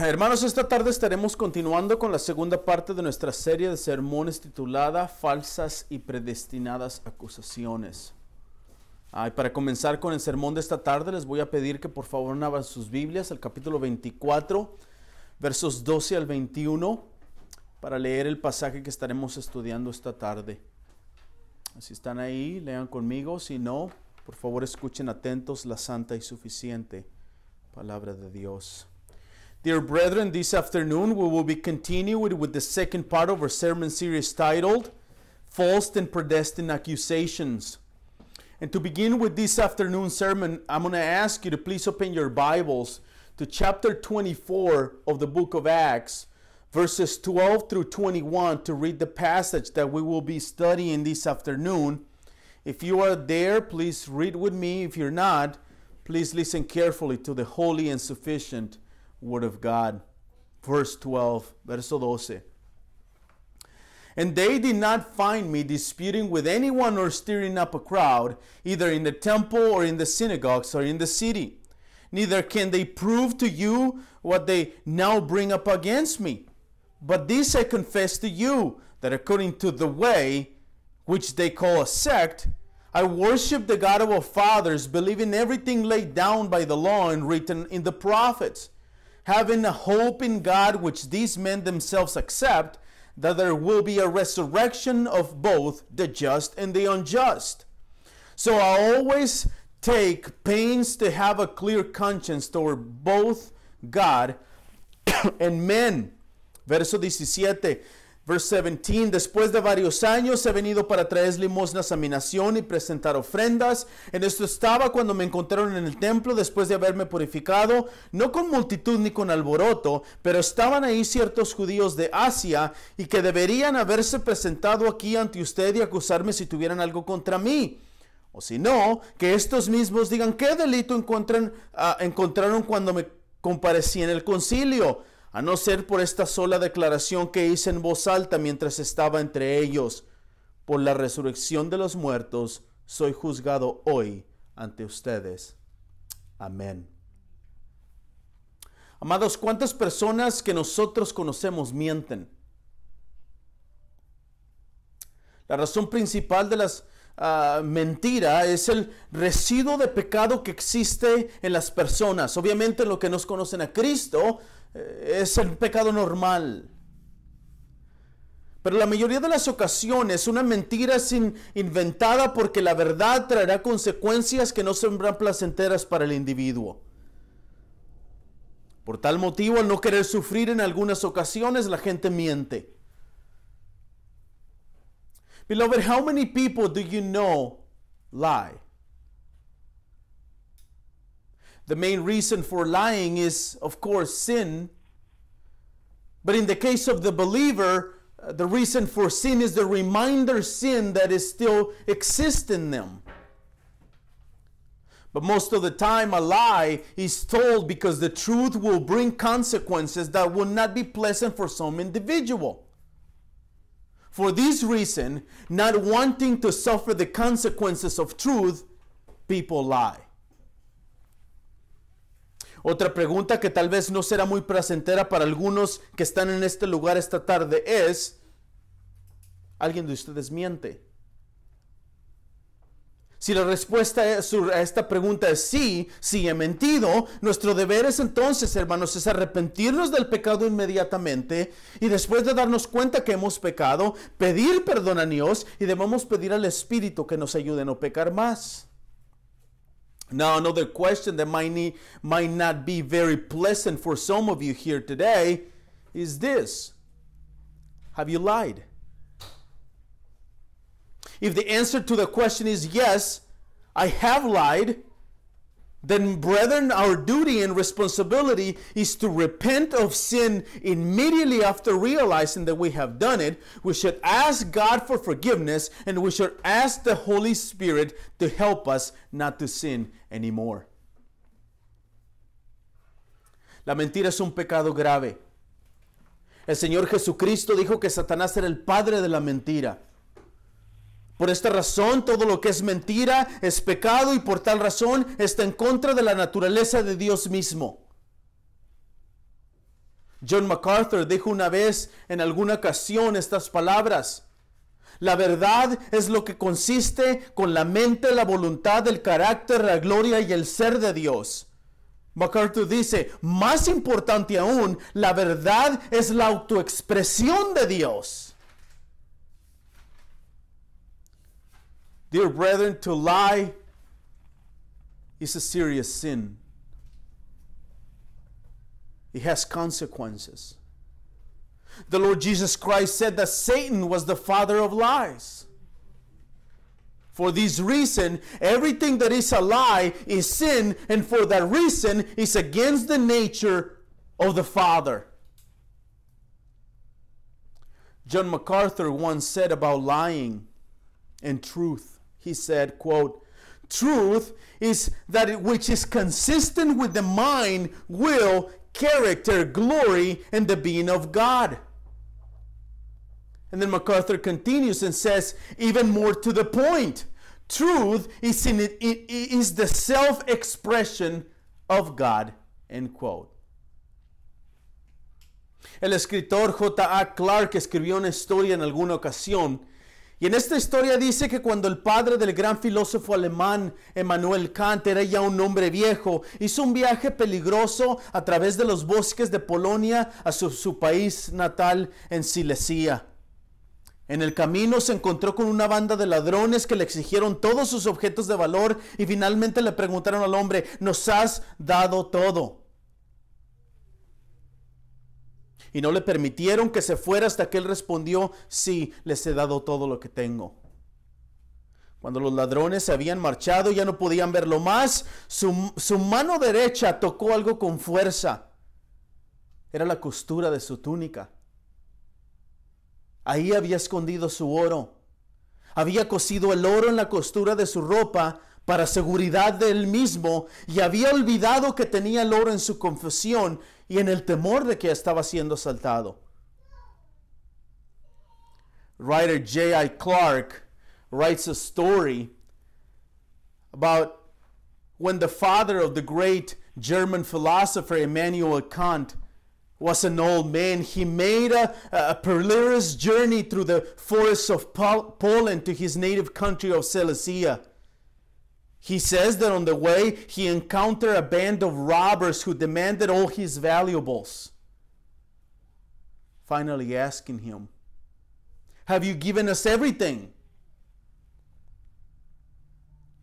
Hermanos, esta tarde estaremos continuando con la segunda parte de nuestra serie de sermones titulada Falsas y Predestinadas Acusaciones. Y para comenzar con el sermón de esta tarde, les voy a pedir que por favor abran sus Biblias al capítulo 24, versos 12 al 21, para leer el pasaje que estaremos estudiando esta tarde. Si están ahí, lean conmigo. Si no, por favor escuchen atentos la santa y suficiente palabra de Dios. Dear brethren, this afternoon we will be continuing with the second part of our sermon series titled False and Predestined Accusations. And to begin with this afternoon sermon, I'm going to ask you to please open your Bibles to chapter 24 of the book of Acts, verses 12 through 21, to read the passage that we will be studying this afternoon. If you are there, please read with me. If you're not, please listen carefully to the holy and sufficient Word of God. Verse 12, verso 12. And they did not find me disputing with anyone or stirring up a crowd, either in the temple or in the synagogues or in the city. Neither can they prove to you what they now bring up against me. But this I confess to you, that according to the way, which they call a sect, I worship the God of our fathers, believing everything laid down by the law and written in the prophets, having a hope in God which these men themselves accept, that there will be a resurrection of both the just and the unjust. So I always take pains to have a clear conscience toward both God and men. Verso 17, verse 17, después de varios años he venido para traer limosnas a mi nación y presentar ofrendas. En esto estaba cuando me encontraron en el templo después de haberme purificado, no con multitud ni con alboroto, pero estaban ahí ciertos judíos de Asia y que deberían haberse presentado aquí ante usted y acusarme si tuvieran algo contra mí. O si no, que estos mismos digan qué delito encontraron cuando me comparecí en el concilio, a no ser por esta sola declaración que hice en voz alta mientras estaba entre ellos. Por la resurrección de los muertos, soy juzgado hoy ante ustedes. Amén. Amados, ¿cuántas personas que nosotros conocemos mienten? La razón principal de las mentiras es el residuo de pecado que existe en las personas. Obviamente, lo que nos conocen a Cristo es el pecado normal. Pero la mayoría de las ocasiones una mentira es inventada porque la verdad traerá consecuencias que no serán placenteras para el individuo. Por tal motivo, al no querer sufrir en algunas ocasiones, la gente miente. Beloved, how many people do you know lie? The main reason for lying is, of course, sin. But in the case of the believer, the reason for sin is the reminder sin that is still exists in them. But most of the time, a lie is told because the truth will bring consequences that will not be pleasant for some individual. For this reason, not wanting to suffer the consequences of truth, people lie. Otra pregunta que tal vez no será muy placentera para algunos que están en este lugar esta tarde es, ¿alguien de ustedes miente? Si la respuesta a esta pregunta es sí, sí he mentido, nuestro deber es entonces, hermanos, es arrepentirnos del pecado inmediatamente y después de darnos cuenta que hemos pecado, pedir perdón a Dios y debemos pedir al Espíritu que nos ayude a no pecar más. Now, another question that might not be very pleasant for some of you here today is this: have you lied? If the answer to the question is yes, I have lied, then brethren, our duty and responsibility is to repent of sin immediately after realizing that we have done it. We should ask God for forgiveness, and we should ask the Holy Spirit to help us not to sin anymore. La mentira es un pecado grave. El Señor Jesucristo dijo que Satanás era el padre de la mentira. Por esta razón, todo lo que es mentira es pecado y por tal razón está en contra de la naturaleza de Dios mismo. John MacArthur dijo una vez en alguna ocasión estas palabras: la verdad es lo que consiste con la mente, la voluntad, el carácter, la gloria y el ser de Dios. MacArthur dice, más importante aún, la verdad es la autoexpresión de Dios. Dear brethren, to lie is a serious sin. It has consequences. The Lord Jesus Christ said that Satan was the father of lies. For this reason, everything that is a lie is sin, and for that reason is against the nature of the Father. John MacArthur once said about lying and truth, he said, quote, truth is that which is consistent with the mind, will, character, glory, and the being of God. And then MacArthur continues and says, even more to the point, truth is the self-expression of God, end quote. El escritor J.A. Clark escribió una historia en alguna ocasión, y en esta historia dice que cuando el padre del gran filósofo alemán Immanuel Kant era ya un hombre viejo, hizo un viaje peligroso a través de los bosques de Polonia a su país natal en Silesia. En el camino se encontró con una banda de ladrones que le exigieron todos sus objetos de valor y finalmente le preguntaron al hombre, ¿nos has dado todo? Y no le permitieron que se fuera hasta que él respondió, sí, les he dado todo lo que tengo. Cuando los ladrones se habían marchado, ya no podían verlo más, su mano derecha tocó algo con fuerza. Era la costura de su túnica. Ahí había escondido su oro. Había cosido el oro en la costura de su ropa para seguridad de él mismo y había olvidado que tenía el oro en su confesión y en el temor de que estaba siendo asaltado. Writer J.I. Clark writes a story about when the father of the great German philosopher Immanuel Kant was an old man. He made a perilous journey through the forests of Poland to his native country of Silesia. He says that on the way he encountered a band of robbers who demanded all his valuables, finally asking him, "Have you given us everything?"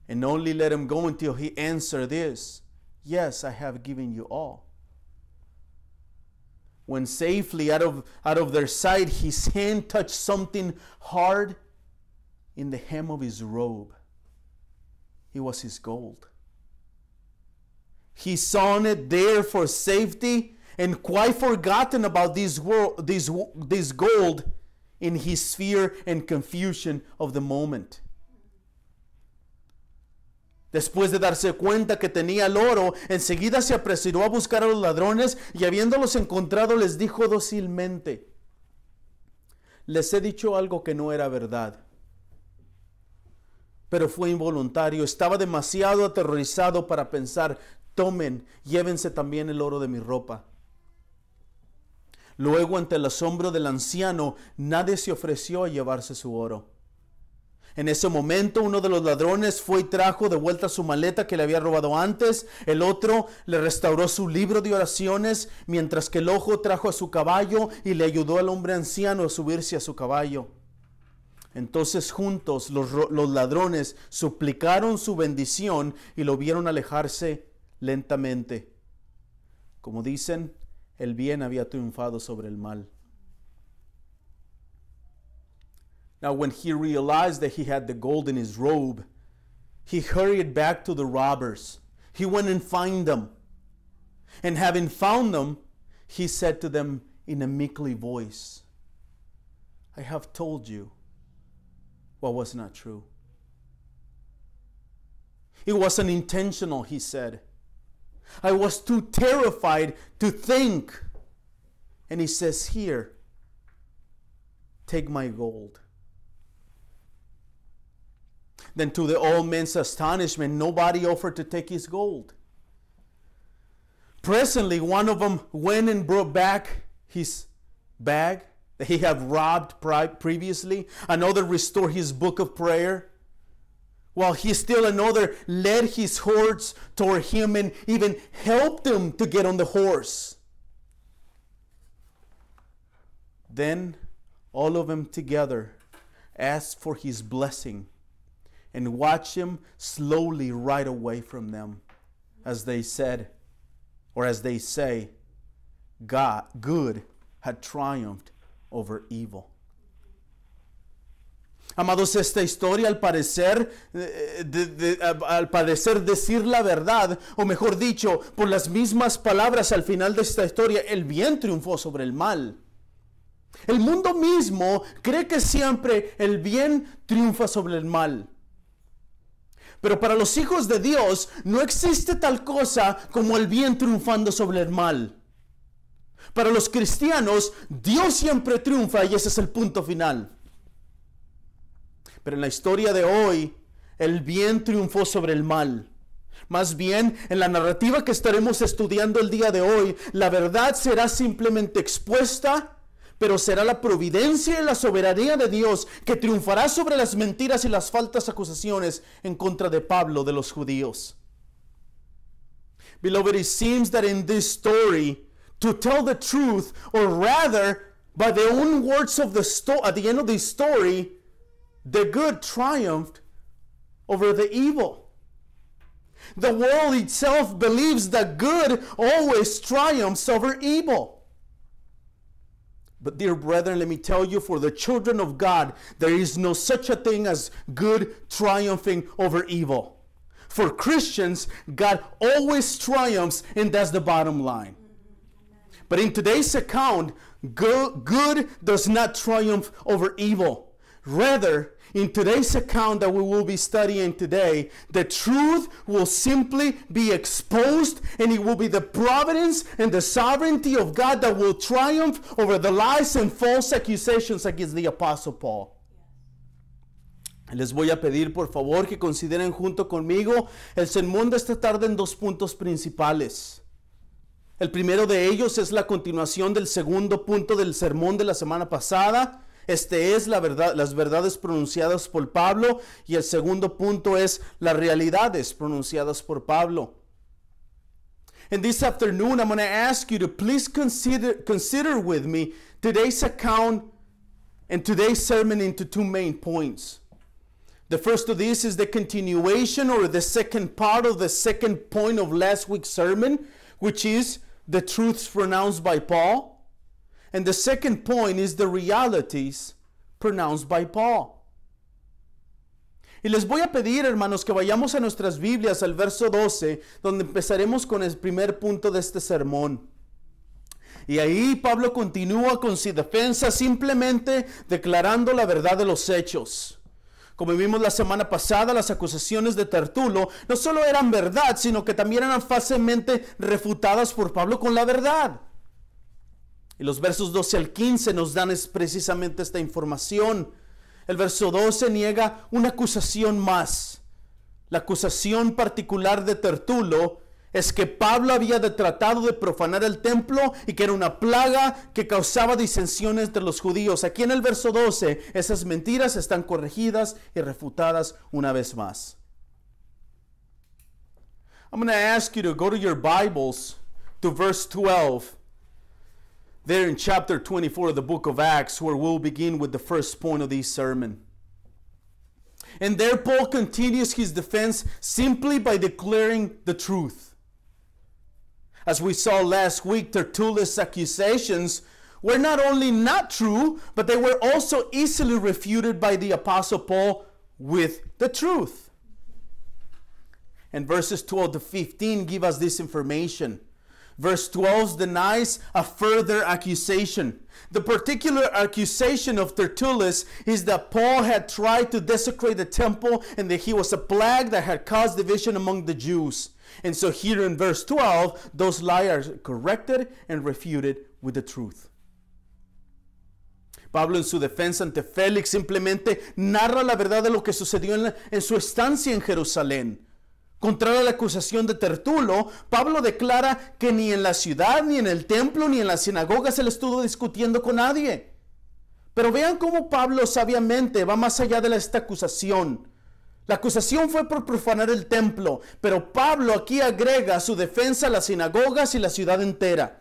And only let him go until he answered this, "Yes, I have given you all." When safely out of their sight, his hand touched something hard in the hem of his robe. It was his gold. He saw it there for safety and quite forgotten about this gold in his fear and confusion of the moment. Después de darse cuenta que tenía el oro, enseguida se apresuró a buscar a los ladrones y habiéndolos encontrado les dijo dócilmente, "Les he dicho algo que no era verdad, pero fue involuntario. Estaba demasiado aterrorizado para pensar, tomen, llévense también el oro de mi ropa." Luego, ante el asombro del anciano, nadie se ofreció a llevarse su oro. En ese momento, uno de los ladrones fue y trajo de vuelta su maleta que le había robado antes. El otro le restauró su libro de oraciones, mientras que el ojo trajo a su caballo y le ayudó al hombre anciano a subirse a su caballo. Entonces juntos los ladrones suplicaron su bendición y lo vieron alejarse lentamente. Como dicen, el bien había triunfado sobre el mal. Now, when he realized that he had the gold in his robe, he hurried back to the robbers. He went and found them. And having found them, he said to them in a meekly voice, "I have told you what was not true. It wasn't intentional," he said. "I was too terrified to think." And he says here, "Take my gold." Then to the old man's astonishment, nobody offered to take his gold. Presently, one of them went and brought back his bag that he had robbed previously. Another restored his book of prayer. While he still another led his horse toward him and even helped him to get on the horse. Then all of them together asked for his blessing and watched him slowly ride away from them, as they said, or as they say, good had triumphed over evil. Amados, esta historia al parecer decir la verdad, o mejor dicho, por las mismas palabras al final de esta historia, el bien triunfó sobre el mal. El mundo mismo cree que siempre el bien triunfa sobre el mal. Pero para los hijos de Dios no existe tal cosa como el bien triunfando sobre el mal. Para los cristianos, Dios siempre triunfa y ese es el punto final. Pero en la historia de hoy, el bien triunfó sobre el mal. Más bien, en la narrativa que estaremos estudiando el día de hoy, la verdad será simplemente expuesta, pero será la providencia y la soberanía de Dios que triunfará sobre las mentiras y las falsas acusaciones en contra de Pablo de los judíos. Beloved, it seems that in this story, to tell the truth, or rather, by the own words of the story, at the end of the story, the good triumphed over the evil. The world itself believes that good always triumphs over evil. But dear brethren, let me tell you, for the children of God, there is no such a thing as good triumphing over evil. For Christians, God always triumphs, and that's the bottom line. But in today's account, good does not triumph over evil. Rather, in today's account that we will be studying today, the truth will simply be exposed, and it will be the providence and the sovereignty of God that will triumph over the lies and false accusations against the Apostle Paul. Les voy a pedir por favor que consideren junto conmigo el sermón de esta tarde en dos puntos principales. El primero de ellos es la continuación del segundo punto del sermón de la semana pasada. Este es la verdad, las verdades pronunciadas por Pablo, y el segundo punto es las realidades pronunciadas por Pablo. And this afternoon I'm going to ask you to please consider with me today's account and today's sermon into two main points. The first of these is the continuation, or the second part of the second point of last week's sermon, which is the truths pronounced by Paul. And the second point is the realities pronounced by Paul. Y les voy a pedir, hermanos, que vayamos a nuestras Biblias al verso 12, donde empezaremos con el primer punto de este sermón. Y ahí Pablo continúa con su defensa, simplemente declarando la verdad de los hechos. Como vimos la semana pasada, las acusaciones de Tertulo no solo eran verdad, sino que también eran fácilmente refutadas por Pablo con la verdad. Y los versos 12 al 15 nos dan precisamente esta información. El verso 12 niega una acusación más. La acusación particular de Tertulo es que Pablo había tratado de profanar el templo y que era una plaga que causaba disensiones entre los judíos. Aquí en el verso 12, esas mentiras están corregidas y refutadas una vez más. I'm going to ask you to go to your Bibles to verse 12. There in chapter 24 of the book of Acts, where we'll begin with the first point of this sermon. And there Paul continues his defense simply by declaring the truth. As we saw last week, Tertullus' accusations were not only not true, but they were also easily refuted by the Apostle Paul with the truth. And verses 12 to 15 give us this information. Verse 12 denies a further accusation. The particular accusation of Tertullus is that Paul had tried to desecrate the temple and that he was a plague that had caused division among the Jews. And so here in verse 12, those lies are corrected and refuted with the truth. Pablo en su defensa ante Félix simplemente narra la verdad de lo que sucedió en su estancia en Jerusalén. Contrario a la acusación de Tertulo, Pablo declara que ni en la ciudad, ni en el templo, ni en la sinagoga se le estuvo discutiendo con nadie. Pero vean cómo Pablo sabiamente va más allá de esta acusación. La acusación fue por profanar el templo, pero Pablo aquí agrega su defensa a las sinagogas y la ciudad entera,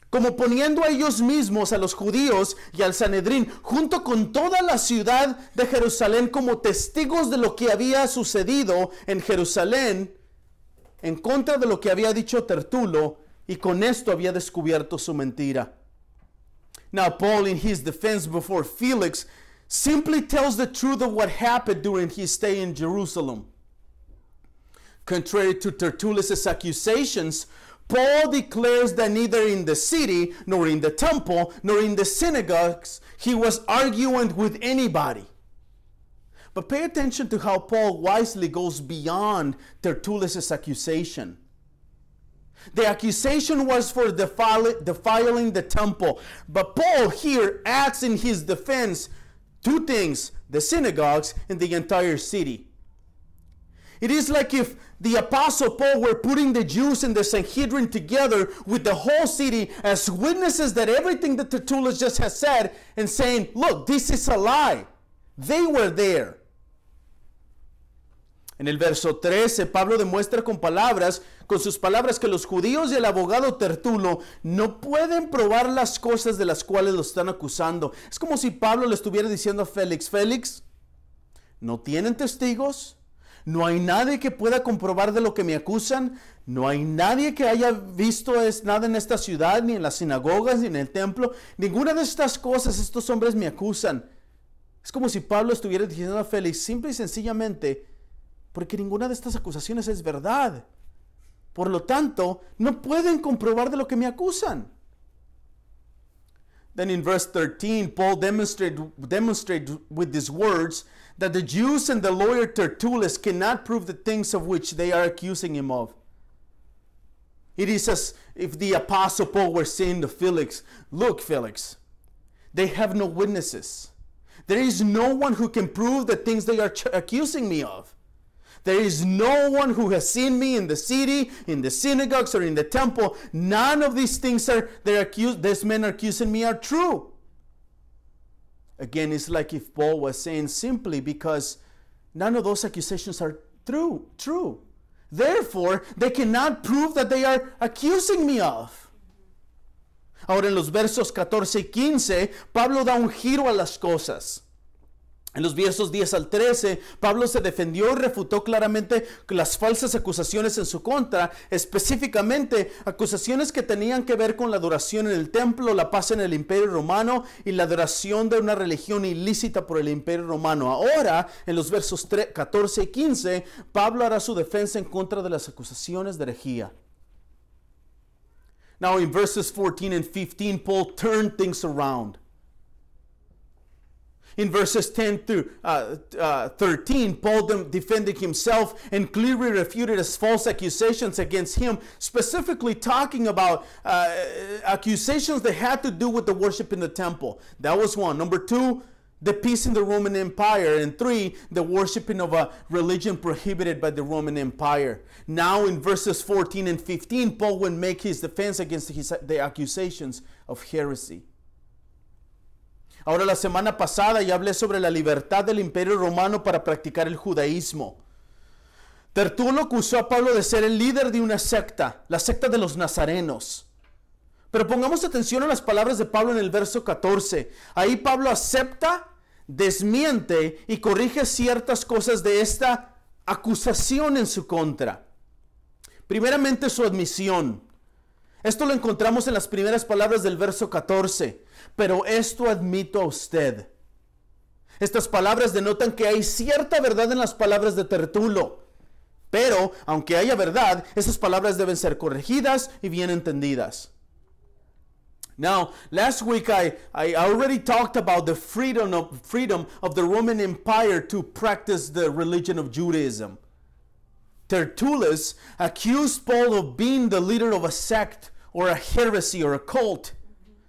como poniendo a ellos mismos, a los judíos y al Sanedrín, junto con toda la ciudad de Jerusalén, como testigos de lo que había sucedido en Jerusalén, en contra de lo que había dicho Tertulo, y con esto había descubierto su mentira. Now Paul, in his defense before Felix, simply tells the truth of what happened during his stay in Jerusalem. Contrary to Tertullus' accusations, Paul declares that neither in the city, nor in the temple, nor in the synagogues, he was arguing with anybody. But pay attention to how Paul wisely goes beyond Tertullus' accusation. The accusation was for defiling the temple. But Paul here adds in his defense two things: the synagogues and the entire city. It is like if the Apostle Paul were putting the Jews and the Sanhedrin together with the whole city as witnesses that everything that Tertullus just has said, and saying, look, this is a lie. They were there. En el verso 13, Pablo demuestra con sus palabras, que los judíos y el abogado Tertulo no pueden probar las cosas de las cuales lo están acusando. Es como si Pablo le estuviera diciendo a Félix: Félix, no tienen testigos, no hay nadie que pueda comprobar de lo que me acusan, no hay nadie que haya visto nada en esta ciudad, ni en las sinagogas, ni en el templo. Ninguna de estas cosas estos hombres me acusan. Es como si Pablo estuviera diciendo a Félix, simple y sencillamente, porque ninguna de estas acusaciones es verdad. Por lo tanto, no pueden comprobar de lo que me acusan. Then in verse 13, Paul demonstrated with these words that the Jews and the lawyer Tertullus cannot prove the things of which they are accusing him of. It is as if the Apostle Paul were saying to Felix, look, Felix, they have no witnesses. There is no one who can prove the things they are accusing me of. There is no one who has seen me in the city, in the synagogues, or in the temple. None of these things these men are accusing me are true. Again, it's like if Paul was saying simply because none of those accusations are true. Therefore, they cannot prove that they are accusing me of. Ahora en los versos 14 y 15, Pablo da un giro a las cosas. En los versos 10 al 13, Pablo se defendió y refutó claramente las falsas acusaciones en su contra, específicamente acusaciones que tenían que ver con la adoración en el templo, la paz en el Imperio Romano y la adoración de una religión ilícita por el Imperio Romano. Ahora, en los versos 14 y 15, Pablo hará su defensa en contra de las acusaciones de herejía. Now, in verses 14 and 15, Paul turned things around. In verses 10 through 13, Paul defended himself and clearly refuted his false accusations against him, specifically talking about accusations that had to do with the worship in the temple. That was one. Number two, the peace in the Roman Empire. And three, the worshiping of a religion prohibited by the Roman Empire. Now in verses 14 and 15, Paul would make his defense against the accusations of heresy. Ahora, la semana pasada ya hablé sobre la libertad del Imperio Romano para practicar el judaísmo. Tertulo acusó a Pablo de ser el líder de una secta, la secta de los nazarenos. Pero pongamos atención a las palabras de Pablo en el verso 14. Ahí Pablo acepta, desmiente y corrige ciertas cosas de esta acusación en su contra. Primeramente, su admisión. Esto lo encontramos en las primeras palabras del verso 14. Pero esto admito a usted. Estas palabras denotan que hay cierta verdad en las palabras de Tertulo. Pero, aunque haya verdad, esas palabras deben ser corregidas y bien entendidas. Now, last week I already talked about the freedom of the Roman Empire to practice the religion of Judaism. Tertullus accused Paul of being the leader of a sect or a heresy or a cult,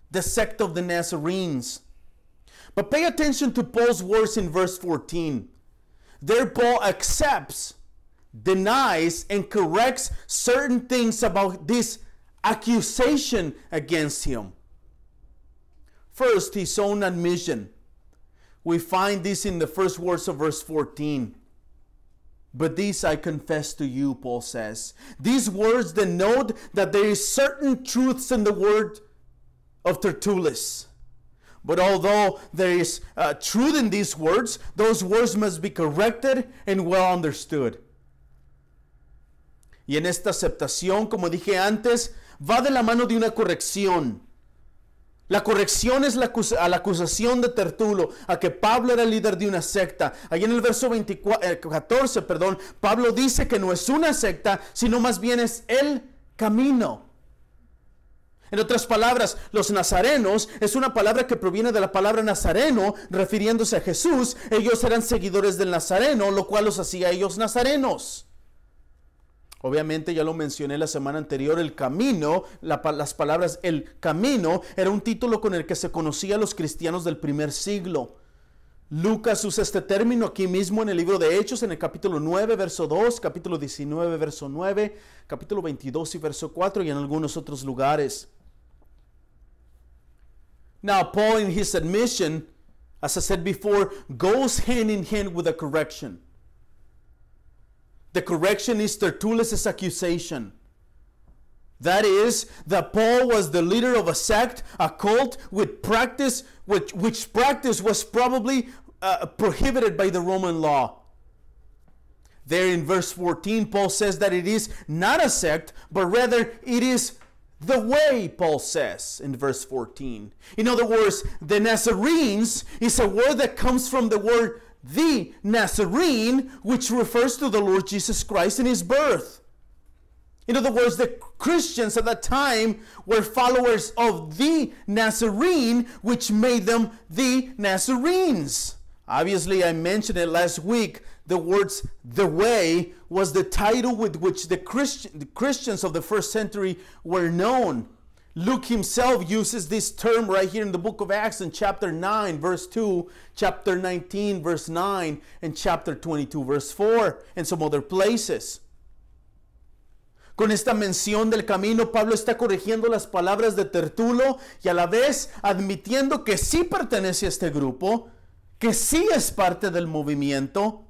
the sect of the Nazarenes. But pay attention to Paul's words in verse 14. There Paul accepts, denies and corrects certain things about this accusation against him. First, his own admission. We find this in the first words of verse 14. But these I confess to you, Paul says. These words denote that there is certain truths in the word of Tertullus. But although there is truth in these words, those words must be corrected and well understood. Y en esta aceptación, como dije antes, va de la mano de una corrección. La corrección es a la acusación de Tertulo, a que Pablo era líder de una secta. Allí en el verso 14, Pablo dice que no es una secta, sino más bien es el camino. En otras palabras, los nazarenos es una palabra que proviene de la palabra nazareno, refiriéndose a Jesús. Ellos eran seguidores del Nazareno, lo cual los hacía ellos nazarenos. Obviamente, ya lo mencioné la semana anterior, el camino, las palabras el camino, era un título con el que se conocía a los cristianos del primer siglo. Lucas usa este término aquí mismo en el libro de Hechos, en el capítulo 9, verso 2, capítulo 19, verso 9, capítulo 22 y verso 4 y en algunos otros lugares. Now, Paul in his admission, as I said before, goes hand in hand with a correction. The correction is Tertullus' accusation. That is, that Paul was the leader of a sect, a cult, with practice, which practice was probably prohibited by the Roman law. There in verse 14, Paul says that it is not a sect, but rather it is the way, Paul says in verse 14. In other words, the Nazarenes is a word that comes from the word the Nazarene, which refers to the Lord Jesus Christ and his birth. In other words, the Christians at that time were followers of the Nazarene, which made them the Nazarenes. Obviously, I mentioned it last week. The words "the way" was the title with which the Christians of the first century were known. Luke himself uses this term right here in the book of Acts in chapter 9, verse 2, chapter 19, verse 9, and chapter 22, verse 4, and some other places. Con esta mención del camino, Pablo está corrigiendo las palabras de Tertulo y a la vez admitiendo que sí pertenece a este grupo, que sí es parte del movimiento.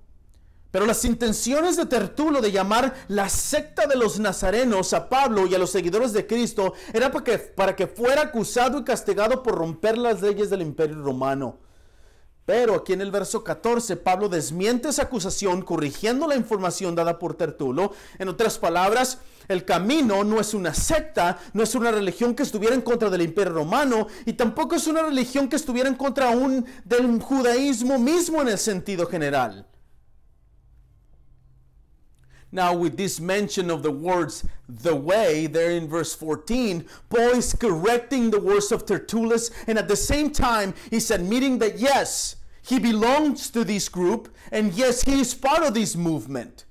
Pero las intenciones de Tertulo de llamar la secta de los nazarenos a Pablo y a los seguidores de Cristo era para que fuera acusado y castigado por romper las leyes del Imperio Romano. Pero aquí en el verso 14, Pablo desmiente esa acusación corrigiendo la información dada por Tertulo. En otras palabras, el camino no es una secta, no es una religión que estuviera en contra del Imperio Romano y tampoco es una religión que estuviera en contra del judaísmo mismo en el sentido general. Now, with this mention of the words, the way, there in verse 14, Paul is correcting the words of Tertullus, and at the same time, he's admitting that yes, he belongs to this group, and yes, he is part of this movement.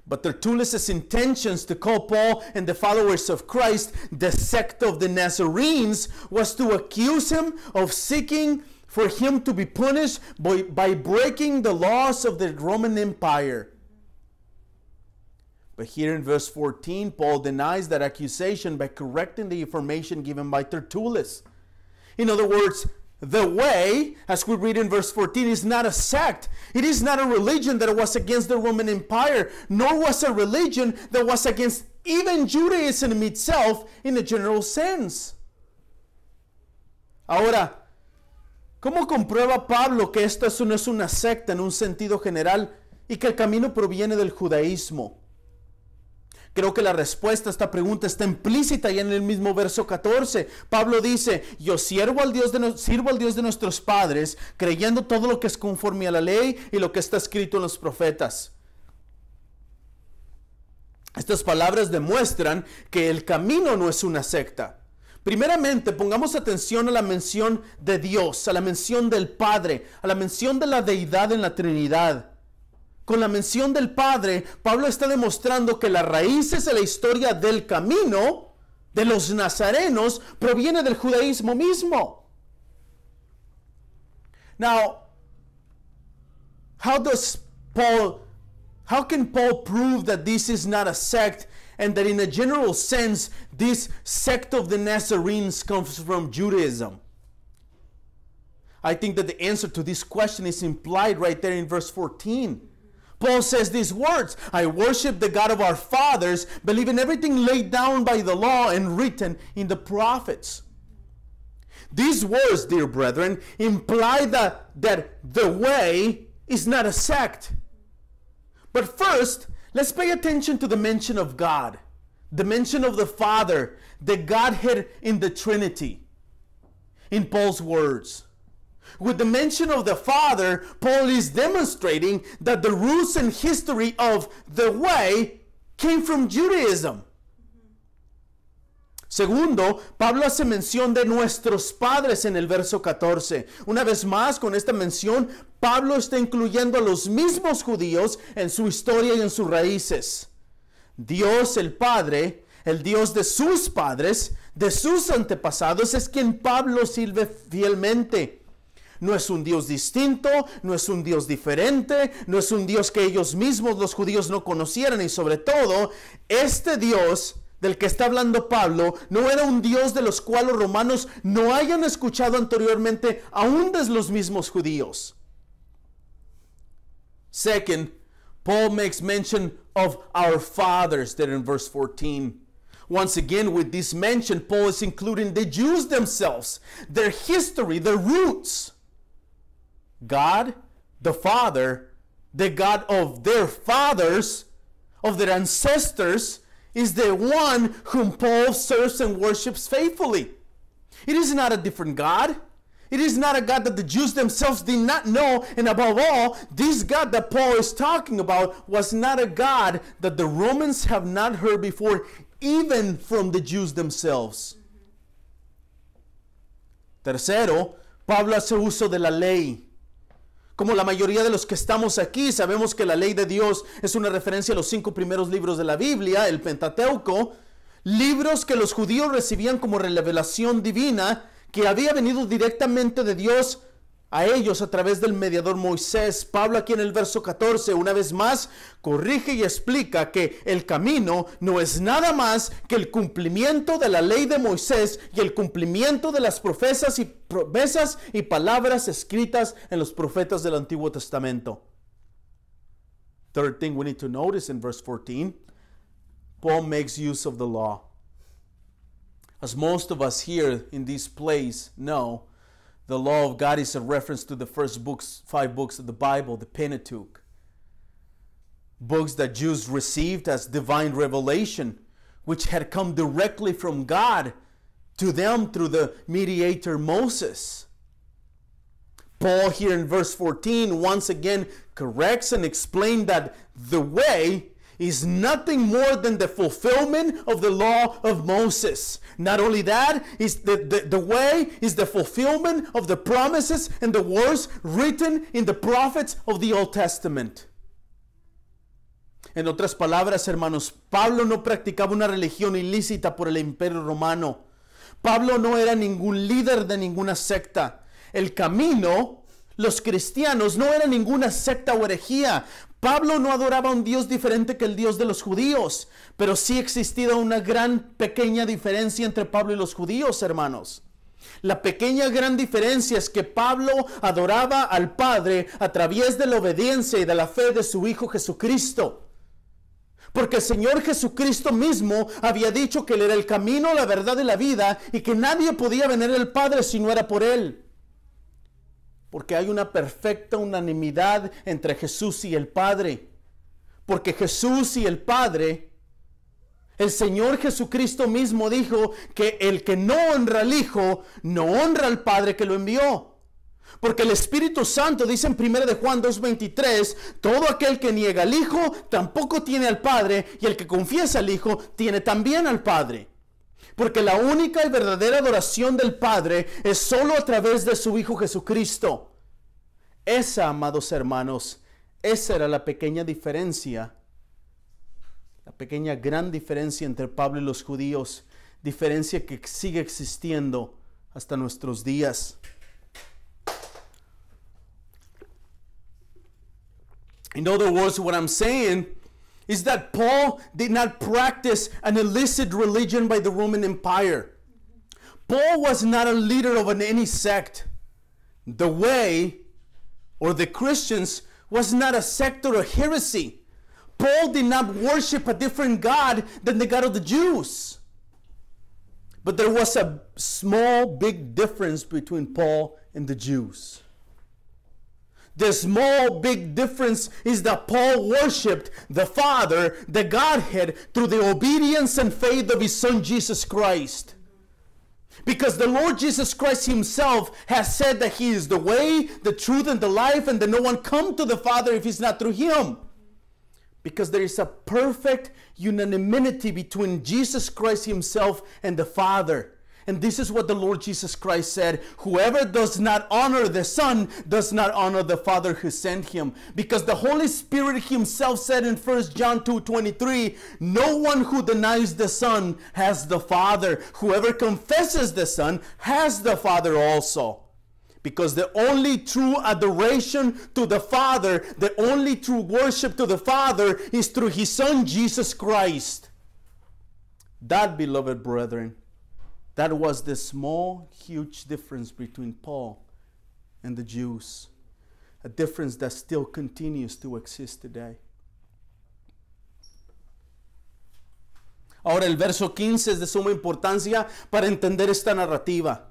But Tertullus' intentions to call Paul and the followers of Christ the sect of the Nazarenes was to accuse him of seeking for him to be punished by breaking the laws of the Roman Empire. But here in verse 14, Paul denies that accusation by correcting the information given by Tertullus. In other words, the way, as we read in verse 14, is not a sect. It is not a religion that was against the Roman Empire, nor was a religion that was against even Judaism itself in a general sense. Ahora, ¿cómo comprueba Pablo que esto no es una secta en un sentido general y que el camino proviene del judaísmo? Creo que la respuesta a esta pregunta está implícita ya en el mismo verso 14. Pablo dice, yo sirvo al Dios de nuestros padres, creyendo todo lo que es conforme a la ley y lo que está escrito en los profetas. Estas palabras demuestran que el camino no es una secta. Primeramente, pongamos atención a la mención de Dios, a la mención del Padre, a la mención de la deidad en la Trinidad. Con la mención del Padre, Pablo está demostrando que las raíces de la historia del camino de los nazarenos proviene del judaísmo mismo. Now, how How can Paul prove that this is not a sect and that in a general sense this sect of the Nazarenes comes from Judaism? I think that the answer to this question is implied right there in verse 14. Paul says these words, I worship the God of our fathers, believe in everything laid down by the law and written in the prophets. These words, dear brethren, imply that the way is not a sect. But first, let's pay attention to the mention of God, the mention of the Father, the Godhead in the Trinity, in Paul's words. With the mention of the Father, Paul is demonstrating that the roots and history of the way came from Judaism. Segundo, Pablo hace mención de nuestros padres en el verso 14. Una vez más, con esta mención, Pablo está incluyendo a los mismos judíos en su historia y en sus raíces. Dios el Padre, el Dios de sus padres, de sus antepasados, es quien Pablo sirve fielmente. No es un Dios distinto, no es un Dios diferente, no es un Dios que ellos mismos, los judíos, no conocieran. Y sobre todo, este Dios del que está hablando Pablo no era un Dios de los cuales los romanos no hayan escuchado anteriormente, aún de los mismos judíos. Second, Paul makes mention of our fathers there in verse 14. Once again, with this mention, Paul is including the Jews themselves, their history, their roots. God, the Father, the God of their fathers, of their ancestors, is the one whom Paul serves and worships faithfully. It is not a different God. It is not a God that the Jews themselves did not know. And above all, this God that Paul is talking about was not a God that the Romans have not heard before, even from the Jews themselves. Tercero, Pablo hace uso de la ley. Como la mayoría de los que estamos aquí, sabemos que la ley de Dios es una referencia a los 5 primeros libros de la Biblia, el Pentateuco, libros que los judíos recibían como revelación divina, que había venido directamente de Dios a ellos a través del mediador Moisés. Pablo aquí en el verso 14, una vez más, corrige y explica que el camino no es nada más que el cumplimiento de la ley de Moisés y el cumplimiento de las promesas y palabras escritas en los profetas del Antiguo Testamento. Third thing we need to notice in verse 14, Paul makes use of the law. As most of us here in this place know, the law of God is a reference to the first 5 books of the Bible, the Pentateuch. Books that Jews received as divine revelation, which had come directly from God to them through the mediator Moses. Paul here in verse 14 once again corrects and explains that the way is nothing more than the fulfillment of the law of Moses. Not only that, is the way is the fulfillment of the promises and the words written in the prophets of the Old Testament. En otras palabras, hermanos, Pablo no practicaba una religión ilícita por el Imperio Romano. Pablo no era ningún líder de ninguna secta. El camino, los cristianos, no era ninguna secta o herejía. Pablo no adoraba a un Dios diferente que el Dios de los judíos, pero sí existía una pequeña diferencia entre Pablo y los judíos, hermanos. La gran diferencia es que Pablo adoraba al Padre a través de la obediencia y de la fe de su Hijo Jesucristo. Porque el Señor Jesucristo mismo había dicho que Él era el camino, la verdad y la vida, y que nadie podía venir al Padre si no era por Él. Porque hay una perfecta unanimidad entre Jesús y el Padre. Porque Jesús y el Padre, el Señor Jesucristo mismo dijo que el que no honra al Hijo, no honra al Padre que lo envió. Porque el Espíritu Santo dice en 1 de Juan 2:23, todo aquel que niega al Hijo tampoco tiene al Padre, y el que confiesa al Hijo tiene también al Padre. Porque la única y verdadera adoración del Padre es solo a través de su Hijo Jesucristo. Esa, amados hermanos, esa era la pequeña diferencia, la pequeña gran diferencia entre Pablo y los judíos, diferencia que sigue existiendo hasta nuestros días. In other words, what I'm saying is that Paul did not practice an illicit religion by the Roman Empire. Paul was not a leader of any sect. The Way, or the Christians, was not a sect or a heresy. Paul did not worship a different God than the God of the Jews. But there was a small, big difference between Paul and the Jews. The small, big difference is that Paul worshipped the Father, the Godhead, through the obedience and faith of his Son, Jesus Christ. Because the Lord Jesus Christ himself has said that he is the way, the truth, and the life, and that no one come to the Father if it's not through him. Because there is a perfect unanimity between Jesus Christ himself and the Father. And this is what the Lord Jesus Christ said: whoever does not honor the Son does not honor the Father who sent him. Because the Holy Spirit himself said in 1 John 2:23, no one who denies the Son has the Father. Whoever confesses the Son has the Father also. Because the only true adoration to the Father, the only true worship to the Father is through his Son Jesus Christ. That, beloved brethren, that was the small, huge difference between Paul and the Jews. A difference that still continues to exist today. Ahora el verso 15 es de suma importancia para entender esta narrativa.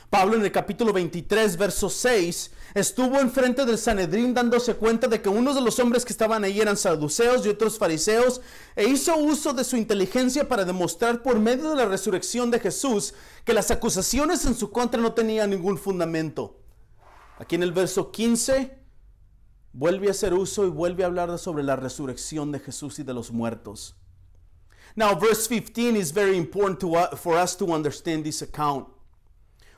Pablo en el capítulo 23, verso 6, estuvo enfrente del Sanedrín dándose cuenta de que unos de los hombres que estaban ahí eran saduceos y otros fariseos, e hizo uso de su inteligencia para demostrar por medio de la resurrección de Jesús que las acusaciones en su contra no tenían ningún fundamento. Aquí en el verso 15 vuelve a hacer uso y vuelve a hablar sobre la resurrección de Jesús y de los muertos. Now verse 15 is very important for us to understand this account.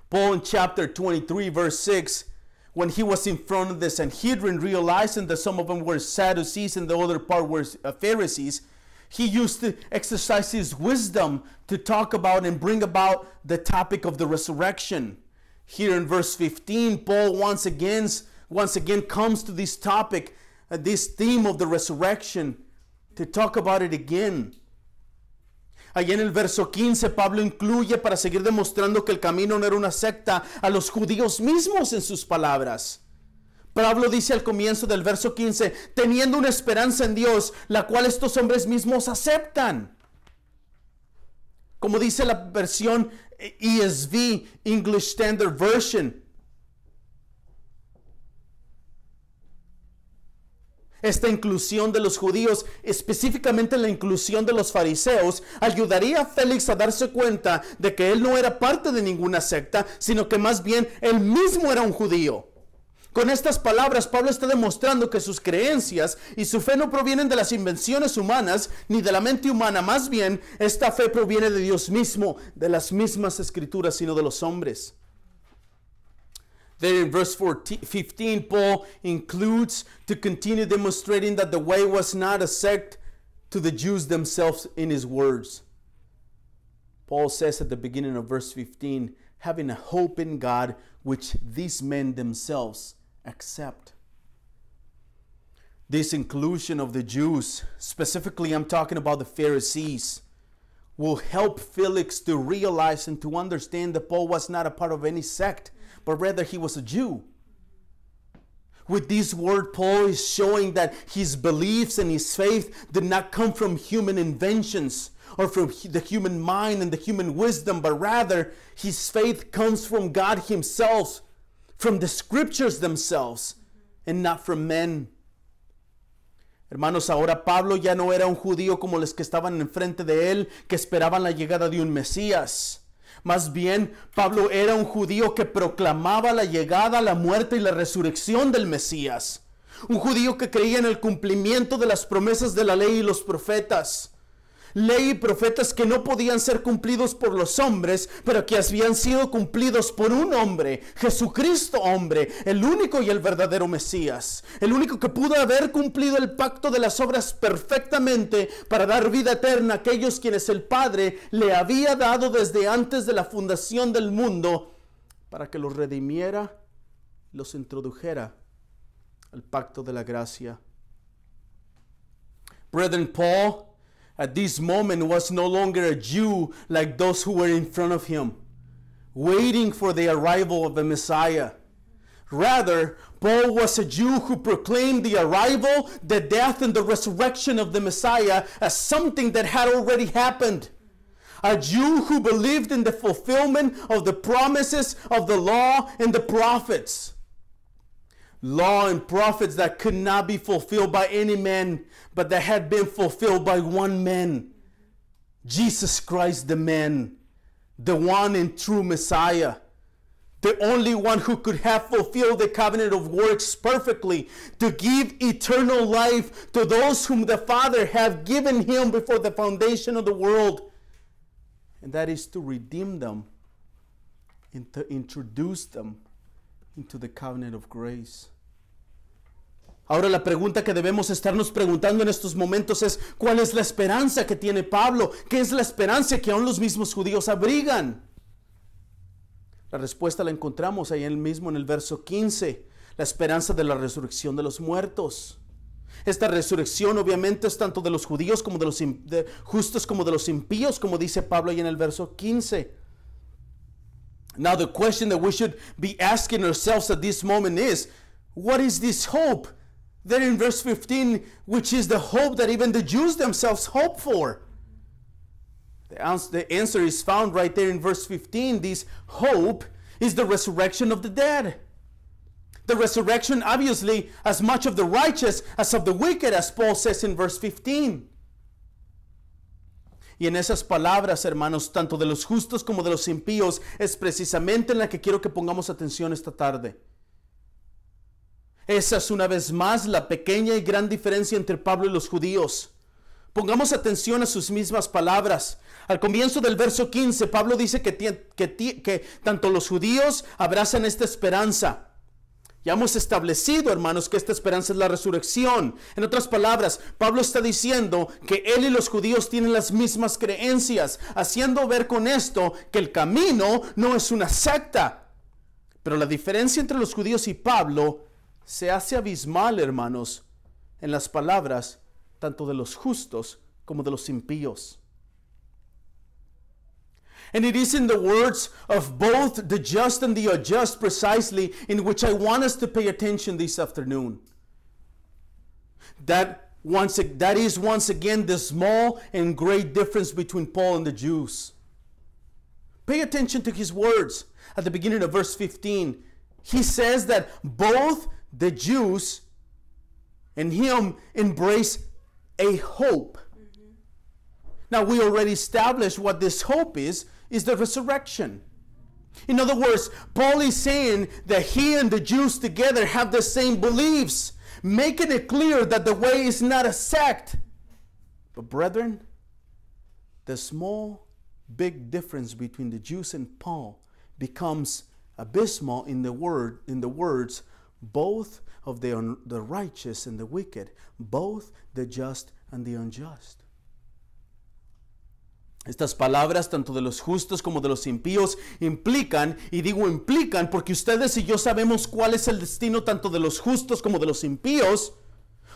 Paul in chapter 23 verse 6, when he was in front of the Sanhedrin, realizing that some of them were Sadducees and the other part were Pharisees, he used to exercise his wisdom to talk about and bring about the topic of the resurrection. Here in verse 15, Paul once again comes to this topic, this theme of the resurrection, to talk about it again. Allí en el verso 15, Pablo incluye, para seguir demostrando que el camino no era una secta, a los judíos mismos en sus palabras. Pablo dice al comienzo del verso 15, teniendo una esperanza en Dios, la cual estos hombres mismos aceptan. Como dice la versión ESV, English Standard Version, esta inclusión de los judíos, específicamente la inclusión de los fariseos, ayudaría a Félix a darse cuenta de que él no era parte de ninguna secta, sino que más bien él mismo era un judío. Con estas palabras, Pablo está demostrando que sus creencias y su fe no provienen de las invenciones humanas ni de la mente humana, más bien esta fe proviene de Dios mismo, de las mismas escrituras, sino de los hombres. There in verse 15, Paul includes to continue demonstrating that the way was not a sect to the Jews themselves in his words. Paul says at the beginning of verse 15, having a hope in God which these men themselves accept. This inclusion of the Jews, specifically I'm talking about the Pharisees, will help Felix to realize and to understand that Paul was not a part of any sect, but rather he was a Jew. With this word, Paul is showing that his beliefs and his faith did not come from human inventions or from the human mind and the human wisdom, but rather his faith comes from God himself, from the scriptures themselves, and not from men. Hermanos, ahora Pablo ya no era un judío como los que estaban enfrente de él, que esperaban la llegada de un Mesías. Más bien, Pablo era un judío que proclamaba la llegada, la muerte y la resurrección del Mesías. Un judío que creía en el cumplimiento de las promesas de la ley y los profetas. Ley y profetas que no podían ser cumplidos por los hombres, pero que habían sido cumplidos por un hombre, Jesucristo hombre, el único y el verdadero Mesías. El único que pudo haber cumplido el pacto de las obras perfectamente para dar vida eterna a aquellos quienes el Padre le había dado desde antes de la fundación del mundo, para que los redimiera, los introdujera al pacto de la gracia Brethren, Paul at this moment was no longer a Jew like those who were in front of him, waiting for the arrival of the Messiah. Rather, Paul was a Jew who proclaimed the arrival, the death, and the resurrection of the Messiah as something that had already happened. A Jew who believed in the fulfillment of the promises of the law and the prophets. Law and prophets that could not be fulfilled by any man, but that had been fulfilled by one man, Jesus Christ the man, the one and true Messiah. The only one who could have fulfilled the covenant of works perfectly to give eternal life to those whom the Father had given him before the foundation of the world. And that is to redeem them and to introduce them into the covenant of grace. Ahora la pregunta que debemos estarnos preguntando en estos momentos es, ¿cuál es la esperanza que tiene Pablo? ¿Qué es la esperanza que aún los mismos judíos abrigan? La respuesta la encontramos ahí mismo en el verso 15, la esperanza de la resurrección de los muertos. Esta resurrección obviamente es tanto de los judíos como de los justos como de los impíos, como dice Pablo ahí en el verso 15. Now the question that we should be asking ourselves at this moment is, what is this hope? There in verse 15, which is the hope that even the Jews themselves hope for. The answer is found right there in verse 15. This hope is the resurrection of the dead. The resurrection, obviously, as much of the righteous as of the wicked, as Paul says in verse 15. Y en esas palabras, hermanos, tanto de los justos como de los impíos, es precisamente en la que quiero que pongamos atención esta tarde. Esa es una vez más la pequeña y gran diferencia entre Pablo y los judíos. Pongamos atención a sus mismas palabras. Al comienzo del verso 15, Pablo dice que tanto los judíos abrazan esta esperanza. Ya hemos establecido, hermanos, que esta esperanza es la resurrección. En otras palabras, Pablo está diciendo que él y los judíos tienen las mismas creencias, haciendo ver con esto que el camino no es una secta. Pero la diferencia entre los judíos y Pablo se hace abismal, hermanos, en las palabras tanto de los justos como de los impíos. And it is in the words of both the just and the unjust precisely in which I want us to pay attention this afternoon. That is once again the small and great difference between Paul and the Jews. Pay attention to his words at the beginning of verse 15. He says that both the Jews and him embrace a hope. Now we already established what this hope is the resurrection. In other words, Paul is saying that he and the Jews together have the same beliefs, making it clear that the way is not a sect. But brethren, the small, big difference between the Jews and Paul becomes abysmal in the words, both of the righteous and the wicked, both the just and the unjust. Estas palabras, tanto de los justos como de los impíos, implican, y digo implican porque ustedes y yo sabemos cuál es el destino tanto de los justos como de los impíos.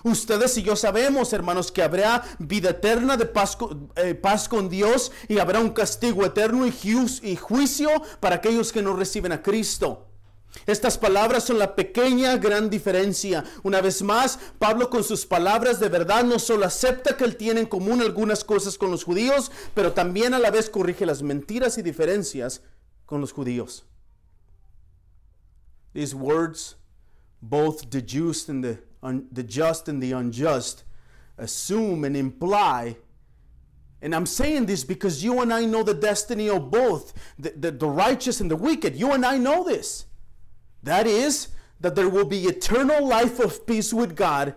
Ustedes y yo sabemos, hermanos, que habrá vida eterna de paz con Dios y habrá un castigo eterno y juicio para aquellos que no reciben a Cristo. Estas palabras son la pequeña gran diferencia. Una vez más, Pablo con sus palabras de verdad no solo acepta que él tiene en común algunas cosas con los judíos, pero también a la vez corrige las mentiras y diferencias con los judíos. These words, both the just and the unjust, assume and imply, and I'm saying this because you and I know the destiny of both, the righteous and the wicked. You and I know this. That is, that there will be eternal life of peace with God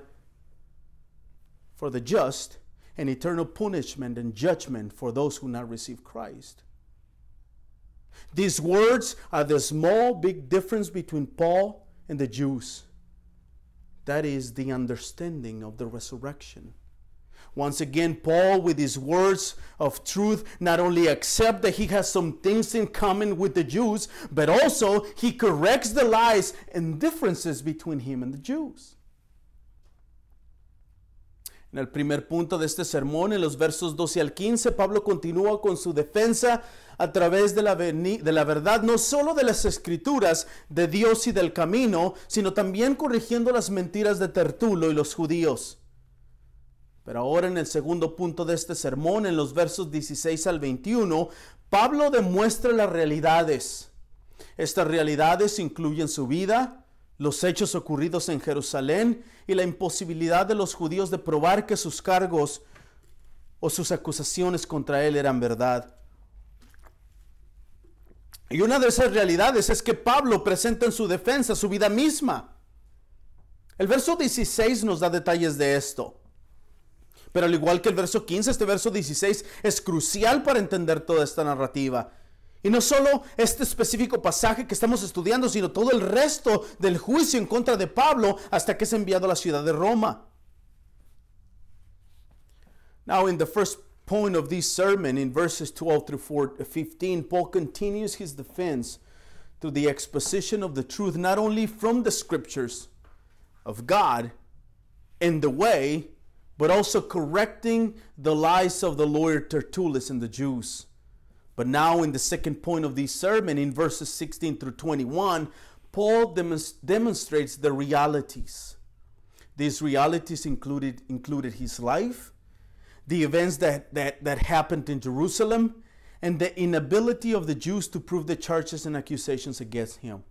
for the just and eternal punishment and judgment for those who not receive Christ. These words are the small, big difference between Paul and the Jews. That is the understanding of the resurrection. Once again, Paul, with his words of truth, not only accepts that he has some things in common with the Jews, but also he corrects the lies and differences between him and the Jews. En el primer punto de este sermón, en los versos 12 al 15, Pablo continúa con su defensa a través de la verdad, no solo de las escrituras, de Dios y del camino, sino también corrigiendo las mentiras de Tertulo y los judíos. Pero ahora en el segundo punto de este sermón, en los versos 16 al 21, Pablo demuestra las realidades. Estas realidades incluyen su vida, los hechos ocurridos en Jerusalén y la imposibilidad de los judíos de probar que sus cargos o sus acusaciones contra él eran verdad. Y una de esas realidades es que Pablo presenta en su defensa su vida misma. El verso 16 nos da detalles de esto. Pero al igual que el verso 15, este verso 16 es crucial para entender toda esta narrativa. Y no solo este específico pasaje que estamos estudiando, sino todo el resto del juicio en contra de Pablo hasta que es enviado a la ciudad de Roma. Now, in the first point of this sermon, in verses 12 through 15, Paul continues his defense through the exposition of the truth, not only from the scriptures of God and the way, but also correcting the lies of the lawyer Tertullus and the Jews. But now in the second point of this sermon, in verses 16 through 21, Paul demonstrates the realities. These realities included his life, the events that happened in Jerusalem, and the inability of the Jews to prove the charges and accusations against him.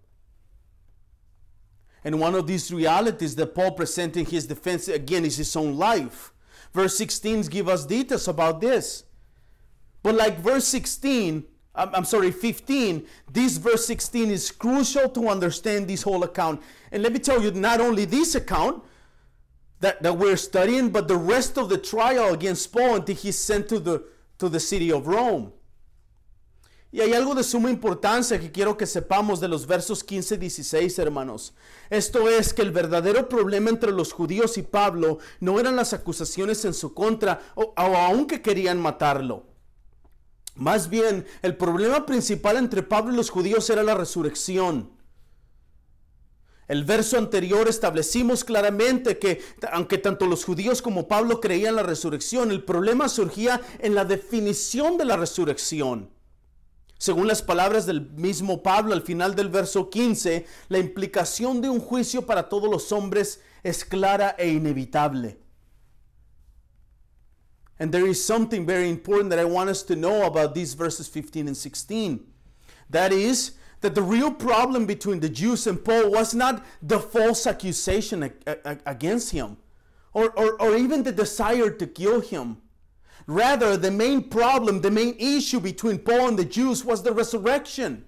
And one of these realities that Paul presents in his defense again is his own life. Verse 16 gives us details about this. But like verse 15, this verse 16 is crucial to understand this whole account. And let me tell you, not only this account that we're studying, but the rest of the trial against Paul until he's sent to the city of Rome. Y hay algo de suma importancia que quiero que sepamos de los versos 15 y 16, hermanos. Esto es que el verdadero problema entre los judíos y Pablo no eran las acusaciones en su contra o aunque querían matarlo. Más bien, el problema principal entre Pablo y los judíos era la resurrección. El verso anterior establecimos claramente que aunque tanto los judíos como Pablo creían la resurrección, el problema surgía en la definición de la resurrección. Según las palabras del mismo Pablo al final del verso 15, la implicación de un juicio para todos los hombres es clara e inevitable. And there is something very important that I want us to know about these verses 15 and 16. That is, that the real problem between the Jews and Paul was not the false accusation against him, or even the desire to kill him. Rather, the main problem, the main issue between Paul and the Jews was the resurrection.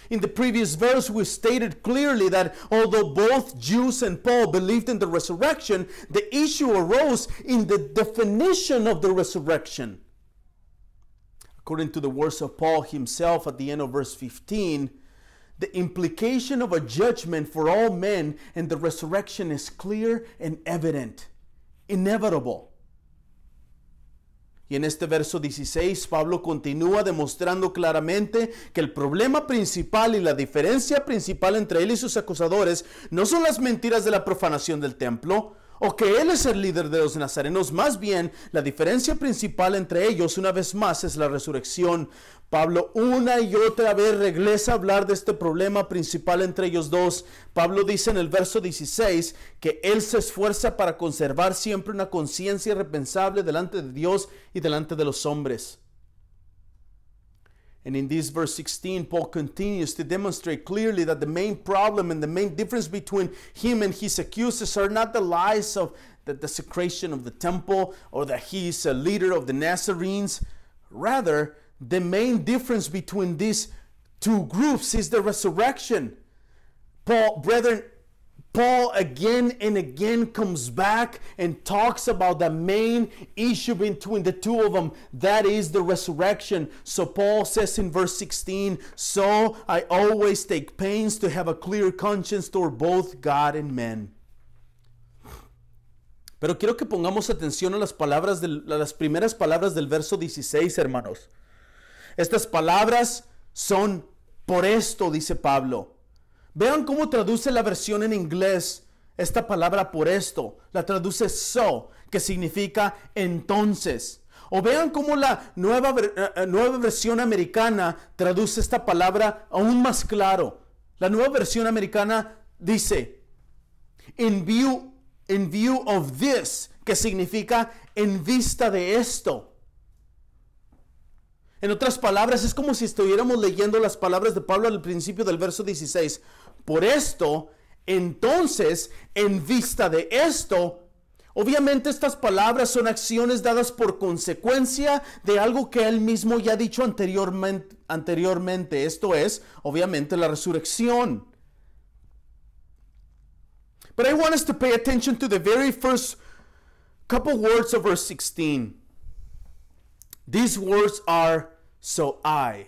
In the previous verse, we stated clearly that although both Jews and Paul believed in the resurrection, the issue arose in the definition of the resurrection. According to the words of Paul himself at the end of verse 15, the implication of a judgment for all men and the resurrection is clear and evident, inevitable. Y en este verso 16, Pablo continúa demostrando claramente que el problema principal y la diferencia principal entre él y sus acusadores no son las mentiras de la profanación del templo o que él es el líder de los nazarenos. Más bien, la diferencia principal entre ellos, una vez más, es la resurrección. Pablo una y otra vez regresa a hablar de este problema principal entre ellos dos. Pablo dice en el verso 16 que él se esfuerza para conservar siempre una conciencia irrepensable delante de Dios y delante de los hombres. And in this verse 16, Paul continues to demonstrate clearly that the main problem and the main difference between him and his accusers are not the lies of the desecration of the temple or that he is a leader of the Nazarenes. Rather, the main difference between these two groups is the resurrection. Paul again and again comes back and talks about the main issue between the two of them. That is the resurrection. So Paul says in verse 16, "So I always take pains to have a clear conscience toward both God and men." Pero quiero que pongamos atención a las primeras palabras del verso 16, hermanos. Estas palabras son por esto, dice Pablo. Vean cómo traduce la versión en inglés esta palabra por esto, la traduce so, que significa entonces. O vean cómo la nueva versión americana traduce esta palabra aún más claro. La nueva versión americana dice, in view of this, que significa en vista de esto. En otras palabras, es como si estuviéramos leyendo las palabras de Pablo al principio del verso 16. Por esto, entonces, en vista de esto, obviamente estas palabras son acciones dadas por consecuencia de algo que él mismo ya ha dicho anteriormente. Esto es, obviamente, la resurrección. But I want us to pay attention to the very first couple words of verse 16. These words are, so I.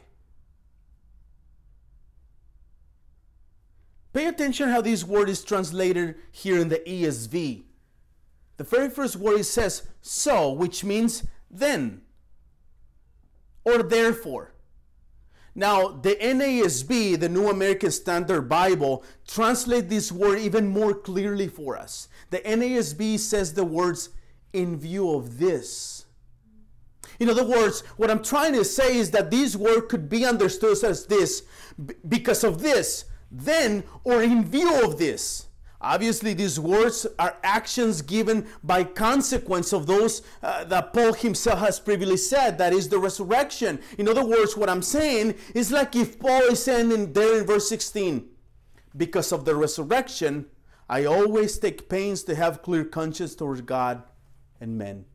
Pay attention how this word is translated here in the ESV. The very first word, it says, so, which means then, or therefore. Now, the NASB, the New American Standard Bible, translate this word even more clearly for us. The NASB says the words, in view of this. In other words, what I'm trying to say is that this word could be understood as this, because of this, then, or in view of this. Obviously, these words are actions given by consequence of those that Paul himself has previously said, that is the resurrection. In other words, what I'm saying is like if Paul is saying there in verse 16, because of the resurrection, I always take pains to have clear conscience towards God and men.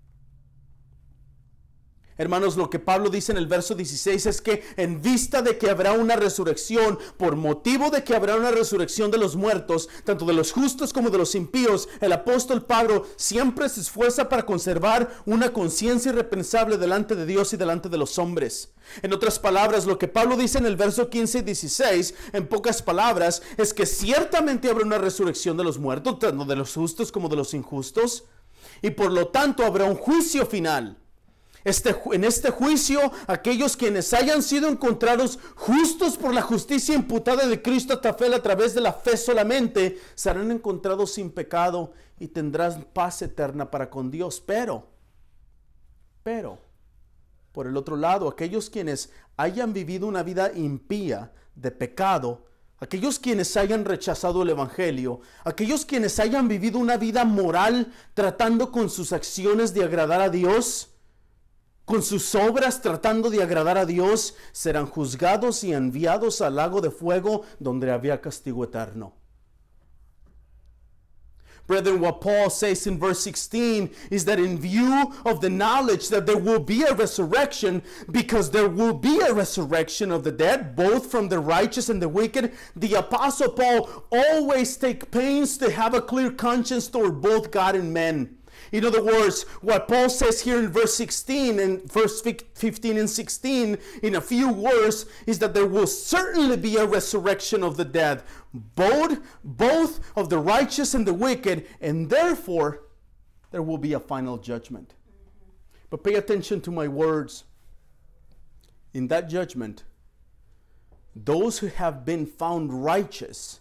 Hermanos, lo que Pablo dice en el verso 16 es que en vista de que habrá una resurrección, por motivo de que habrá una resurrección de los muertos, tanto de los justos como de los impíos, el apóstol Pablo siempre se esfuerza para conservar una conciencia irreprensable delante de Dios y delante de los hombres. En otras palabras, lo que Pablo dice en el verso 15 y 16, en pocas palabras, es que ciertamente habrá una resurrección de los muertos, tanto de los justos como de los injustos, y por lo tanto habrá un juicio final. En este juicio, aquellos quienes hayan sido encontrados justos por la justicia imputada de Cristo a través de la fe solamente, serán encontrados sin pecado y tendrán paz eterna para con Dios. Pero, por el otro lado, aquellos quienes hayan vivido una vida impía de pecado, aquellos quienes hayan rechazado el Evangelio, aquellos quienes hayan vivido una vida moral tratando con sus acciones de agradar a Dios, con sus obras tratando de agradar a Dios, serán juzgados y enviados al lago de fuego donde había castigo eterno. Brethren, what Paul says in verse 16 is that in view of the knowledge that there will be a resurrection, because there will be a resurrection of the dead, both from the righteous and the wicked, the Apostle Paul always takes pains to have a clear conscience toward both God and men. In other words, what Paul says here in verse 16 and verse 15 and 16 in a few words is that there will certainly be a resurrection of the dead, both of the righteous and the wicked, and therefore there will be a final judgment. But pay attention to my words. In that judgment, those who have been found righteous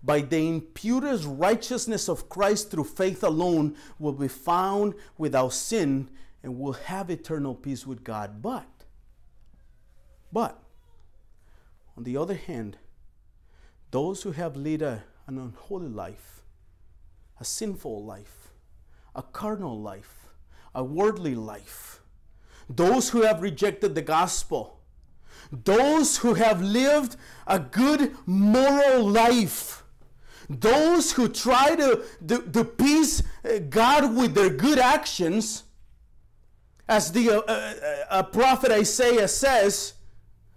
by the imputed righteousness of Christ through faith alone will be found without sin and will have eternal peace with God. But, on the other hand, those who have led an unholy life, a sinful life, a carnal life, a worldly life, those who have rejected the gospel, those who have lived a good moral life, those who try to appease God with their good actions, as the prophet Isaiah says,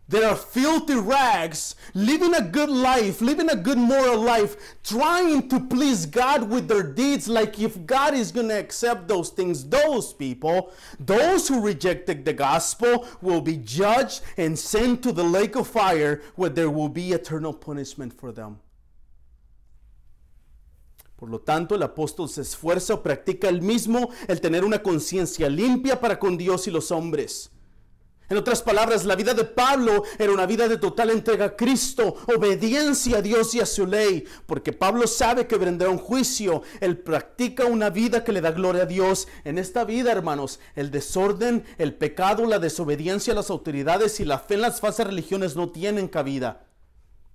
they are filthy rags, living a good life, living a good moral life, trying to please God with their deeds, like if God is going to accept those things. Those people, those who rejected the gospel, will be judged and sent to the lake of fire, where there will be eternal punishment for them. Por lo tanto, el apóstol se esfuerza o practica el mismo el tener una conciencia limpia para con Dios y los hombres. En otras palabras, la vida de Pablo era una vida de total entrega a Cristo, obediencia a Dios y a su ley, porque Pablo sabe que vendrá un juicio. Él practica una vida que le da gloria a Dios. En esta vida, hermanos, el desorden, el pecado, la desobediencia a las autoridades y la fe en las falsas religiones no tienen cabida.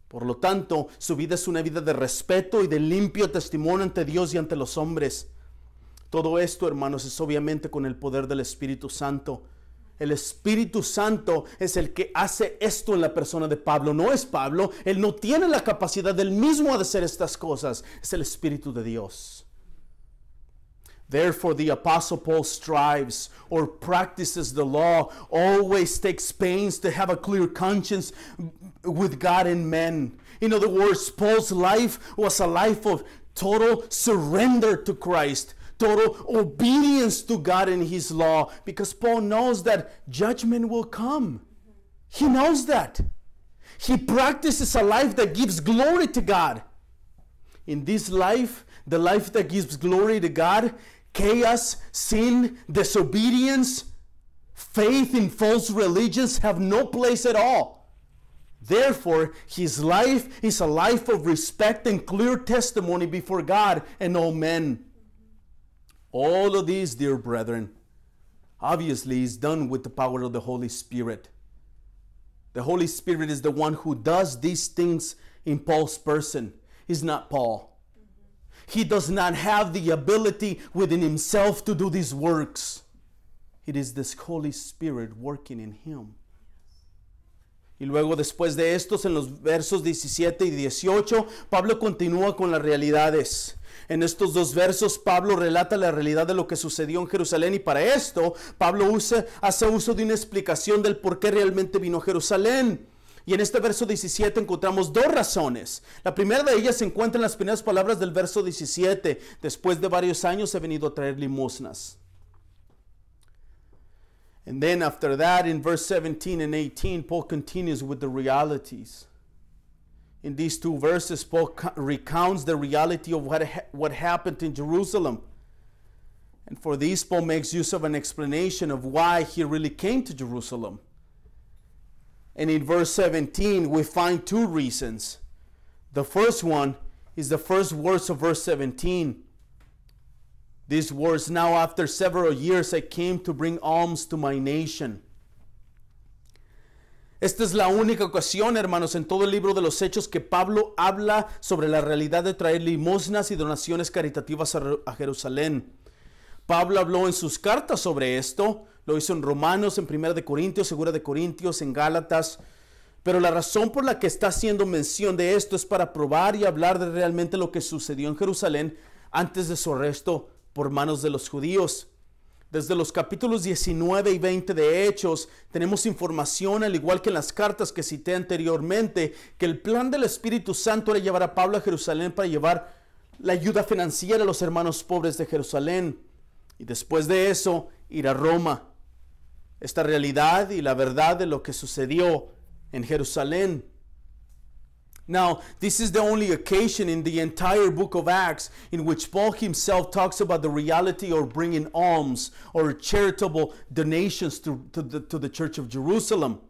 Por lo tanto, su vida es una vida de respeto y de limpio testimonio ante Dios y ante los hombres. Todo esto, hermanos, es obviamente con el poder del Espíritu Santo. El Espíritu Santo es el que hace esto en la persona de Pablo. No es Pablo. Él no tiene la capacidad del mismo de hacer estas cosas. Es el Espíritu de Dios. Therefore, the Apostle Paul strives or practices the law, always takes pains to have a clear conscience with God and men. In other words, Paul's life was a life of total surrender to Christ. Total obedience to God and His law, because Paul knows that judgment will come. He knows that. He practices a life that gives glory to God. In this life, the life that gives glory to God, chaos, sin, disobedience, faith in false religions have no place at all. Therefore, his life is a life of respect and clear testimony before God and all men. All of these, dear brethren, obviously is done with the power of the Holy Spirit. The Holy Spirit is the one who does these things in Paul's person. It's not Paul. He does not have the ability within himself to do these works. It is this Holy Spirit working in him. Y luego, después de estos, en los versos 17 y 18, Pablo continúa con las realidades. En estos dos versos, Pablo relata la realidad de lo que sucedió en Jerusalén, y para esto, Pablo hace uso de una explicación del por qué realmente vino a Jerusalén. Y en este verso 17 encontramos dos razones. La primera de ellas se encuentra en las primeras palabras del verso 17. Después de varios años he venido a traer limosnas. And then after that, in verse 17 and 18, Paul continues with the realities. In these two verses, Paul recounts the reality of what happened in Jerusalem. And for this, Paul makes use of an explanation of why he really came to Jerusalem. And in verse 17, we find two reasons. The first one is the first words of verse 17. These words, "Now after several years I came to bring alms to my nation." Esta es la única ocasión, hermanos, en todo el libro de los Hechos que Pablo habla sobre la realidad de traer limosnas y donaciones caritativas a Jerusalén. Pablo habló en sus cartas sobre esto, lo hizo en Romanos, en 1 de Corintios, 2 de Corintios, en Gálatas, pero la razón por la que está haciendo mención de esto es para probar y hablar de realmente lo que sucedió en Jerusalén antes de su arresto por manos de los judíos. Desde los capítulos 19 y 20 de Hechos tenemos información, al igual que en las cartas que cité anteriormente, que el plan del Espíritu Santo era llevar a Pablo a Jerusalén para llevar la ayuda financiera a los hermanos pobres de Jerusalén. Y después de eso, ir a Roma. Esta realidad y la verdad de lo que sucedió en Jerusalén. Now, this is the only occasion in the entire book of Acts in which Paul himself talks about the reality of bringing alms or charitable donations to the church of Jerusalem.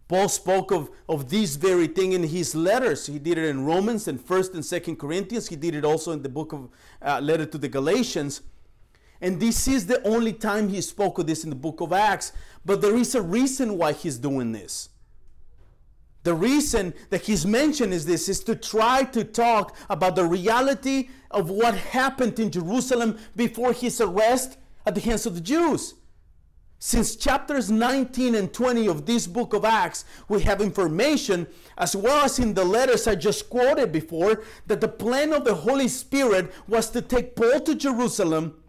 Paul spoke of this very thing in his letters. He did it in Romans and 1st and 2nd Corinthians. He did it also in the book of letter to the Galatians. And this is the only time he spoke of this in the book of Acts. But there is a reason why he's doing this. The reason that he's mentioned is to try to talk about the reality of what happened in Jerusalem before his arrest at the hands of the Jews. Since chapters 19 and 20 of this book of Acts, we have information, as well as in the letters I just quoted before, that the plan of the Holy Spirit was to take Paul to Jerusalem,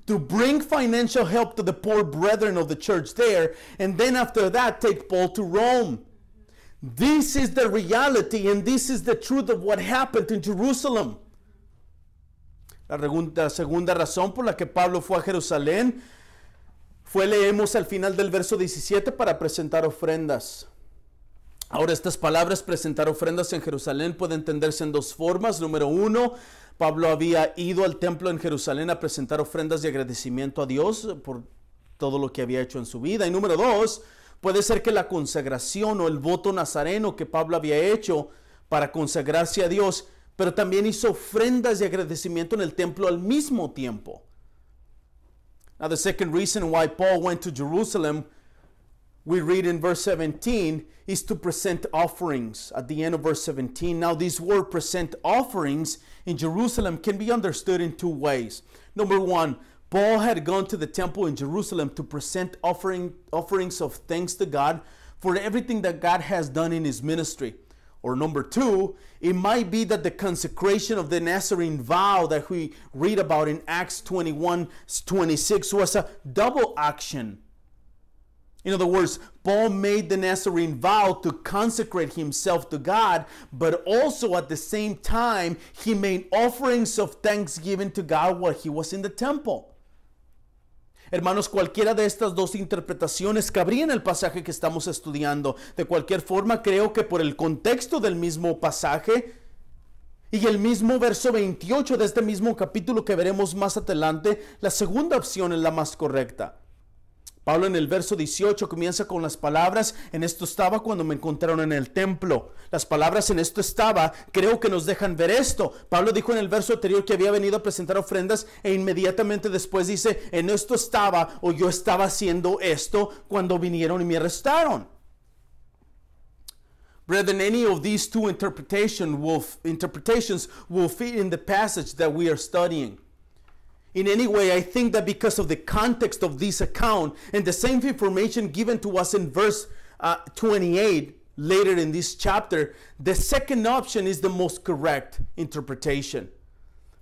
to bring financial help to the poor brethren of the church there, and then after that take Paul to Rome. This is the reality and this is the truth of what happened in Jerusalem. La segunda razón por la que Pablo fue a Jerusalén leemos al final del verso 17, para presentar ofrendas. Ahora, estas palabras, presentar ofrendas en Jerusalén, puede entenderse en dos formas. Número uno, Pablo había ido al templo en Jerusalén a presentar ofrendas de agradecimiento a Dios por todo lo que había hecho en su vida. Y número dos, Puede ser que la consagración o el voto nazareno que Pablo había hecho para consagrarse a Dios, pero también hizo ofrendas de agradecimiento en el templo al mismo tiempo. Now, the second reason why Paul went to Jerusalem, we read in verse 17, is to present offerings. At the end of verse 17, now this word present offerings in Jerusalem can be understood in two ways. Number one, Paul had gone to the temple in Jerusalem to present offerings of thanks to God for everything that God has done in his ministry. Or number two, it might be that the consecration of the Nazarene vow that we read about in Acts 21:26 was a double action. In other words, Paul made the Nazarene vow to consecrate himself to God, but also at the same time, he made offerings of thanksgiving to God while he was in the temple. Hermanos, cualquiera de estas dos interpretaciones cabría en el pasaje que estamos estudiando. De cualquier forma, creo que por el contexto del mismo pasaje y el mismo verso 28 de este mismo capítulo que veremos más adelante, la segunda opción es la más correcta. Pablo en el verso 18 comienza con las palabras: en esto estaba cuando me encontraron en el templo. Las palabras en esto estaba creo que nos dejan ver esto. Pablo dijo en el verso anterior que había venido a presentar ofrendas e inmediatamente después dice: en esto estaba, o yo estaba haciendo esto cuando vinieron y me arrestaron. Brethren, any of these two interpretations will fit in the passage that we are studying. In any way, I think that because of the context of this account and the same information given to us in verse 28 later in this chapter, the second option is the most correct interpretation.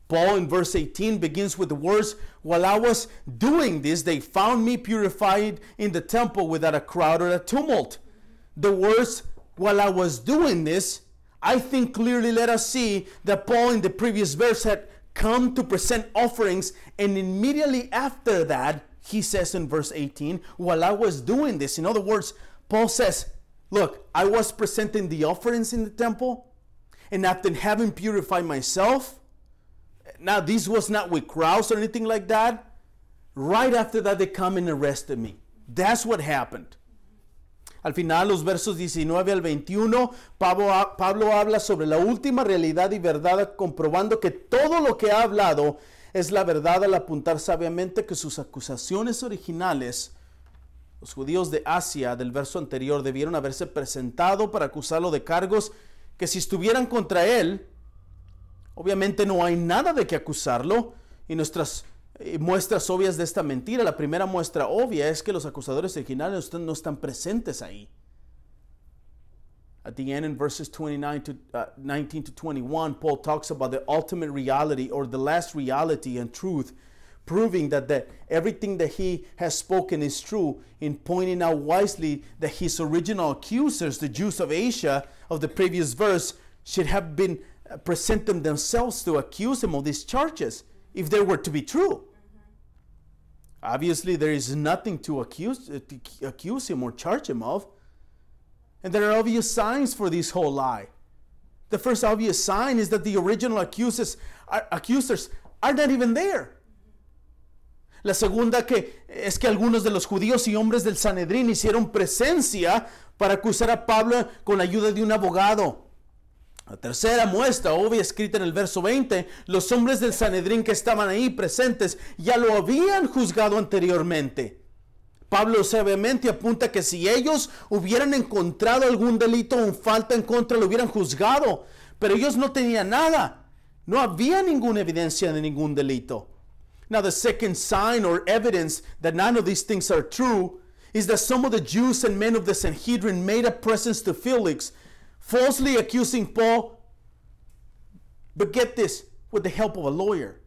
Paul in verse 18 begins with the words, while I was doing this, they found me purified in the temple without a crowd or a tumult. The words, while I was doing this, I think clearly let us see that Paul in the previous verse had come to present offerings, and immediately after that, he says in verse 18, while I was doing this. In other words, Paul says, look, I was presenting the offerings in the temple, and after having purified myself, now this was not with crowds or anything like that, right after that they come and arrested me. That's what happened. Al final, los versos 19 al 21, Pablo habla sobre la última realidad y verdad, comprobando que todo lo que ha hablado es la verdad al apuntar sabiamente que sus acusaciones originales, los judíos de Asia del verso anterior, debieron haberse presentado para acusarlo de cargos que si estuvieran contra él, obviamente no hay nada de qué acusarlo. Y nuestras muestras obvias de esta mentira, la primera muestra obvia es que los acusadores originales no están presentes ahí. At the end in verses 19 to 21, Paul talks about the ultimate reality or the last reality and truth, proving that everything that he has spoken is true, in pointing out wisely that his original accusers, the Jews of Asia of the previous verse, should have been presented themselves to accuse him of these charges if they were to be true. Obviously, there is nothing to accuse him or charge him of. And there are obvious signs for this whole lie. The first obvious sign is that the original accusers are not even there. La segunda es que algunos de los judíos y hombres del Sanedrín hicieron presencia para acusar a Pablo con la ayuda de un abogado. La tercera muestra obvia escrita en el verso 20, los hombres del Sanedrín que estaban ahí presentes ya lo habían juzgado anteriormente. Pablo sabiamente apunta que si ellos hubieran encontrado algún delito o falta en contra, lo hubieran juzgado, pero ellos no tenían nada. No había ninguna evidencia de ningún delito. Now the second sign or evidence that none of these things are true is that some of the Jews and men of the Sanhedrin made a presence to Felix, falsely accusing Paul, but get this, with the help of a lawyer.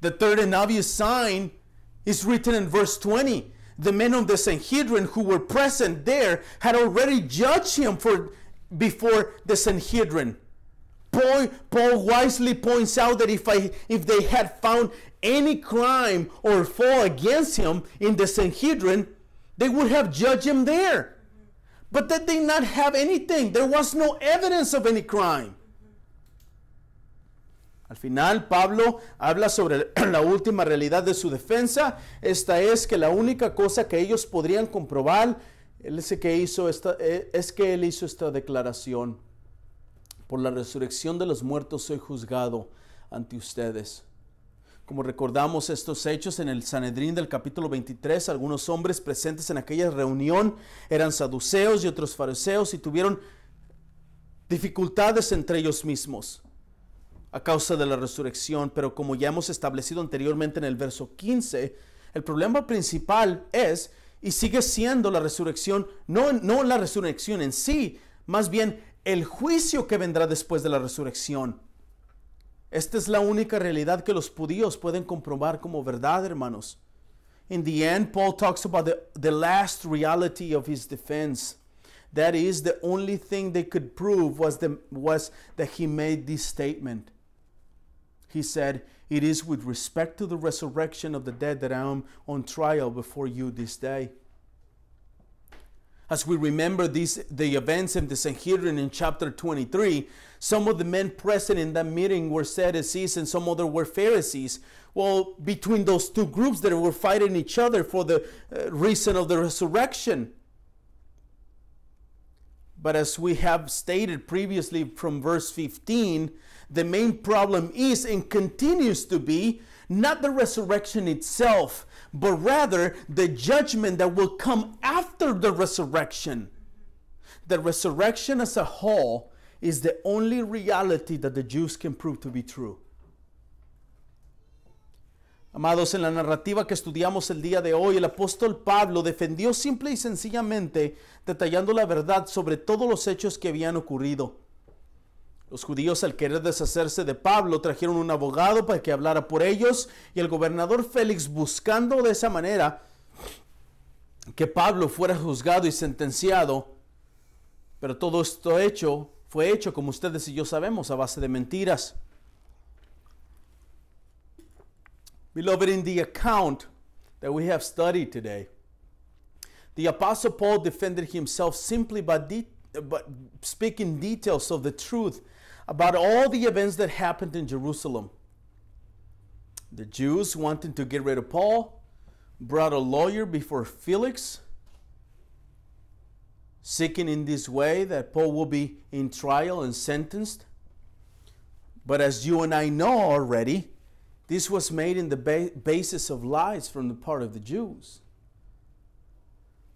The third and obvious sign is written in verse 20. The men of the Sanhedrin who were present there had already judged him before the Sanhedrin. Paul wisely points out that if they had found any crime or fault against him in the Sanhedrin, they would have judged him there. But that they not have anything. There was no evidence of any crime. Al final, Pablo habla sobre la última realidad de su defensa. Esta es que la única cosa que ellos podrían comprobar es que él hizo esta declaración: por la resurrección de los muertos soy juzgado ante ustedes. Como recordamos estos hechos en el Sanedrín del capítulo 23, algunos hombres presentes en aquella reunión eran saduceos y otros fariseos y tuvieron dificultades entre ellos mismos a causa de la resurrección, pero como ya hemos establecido anteriormente en el verso 15, el problema principal es y sigue siendo la resurrección, no la resurrección en sí, más bien el juicio que vendrá después de la resurrección. Esta es la única realidad que los judíos pueden comprobar como verdad, hermanos. In the end, Paul talks about the last reality of his defense. That is, the only thing they could prove was that he made this statement. He said, "It is with respect to the resurrection of the dead that I am on trial before you this day." As we remember the events in the Sanhedrin in chapter 23, some of the men present in that meeting were Sadducees and some other were Pharisees. Well, between those two groups that were fighting each other for the reason of the resurrection. But as we have stated previously from verse 15, the main problem is and continues to be not the resurrection itself, but rather the judgment that will come after the resurrection. The resurrection as a whole is the only reality that the Jews can prove to be true. Amados, en la narrativa que estudiamos el día de hoy, el apóstol Pablo defendió simple y sencillamente detallando la verdad sobre todos los hechos que habían ocurrido. Los judíos, al querer deshacerse de Pablo, trajeron un abogado para que hablara por ellos, y el gobernador Félix, buscando de esa manera que Pablo fuera juzgado y sentenciado, pero todo esto fue hecho, como ustedes y yo sabemos, a base de mentiras. Beloved, in the account that we have studied today, the Apostle Paul defended himself simply by speaking details of the truth about all the events that happened in Jerusalem. The Jews, wanting to get rid of Paul, brought a lawyer before Felix, seeking in this way that Paul will be in trial and sentenced. But as you and I know already, this was made in the basis of lies from the part of the Jews.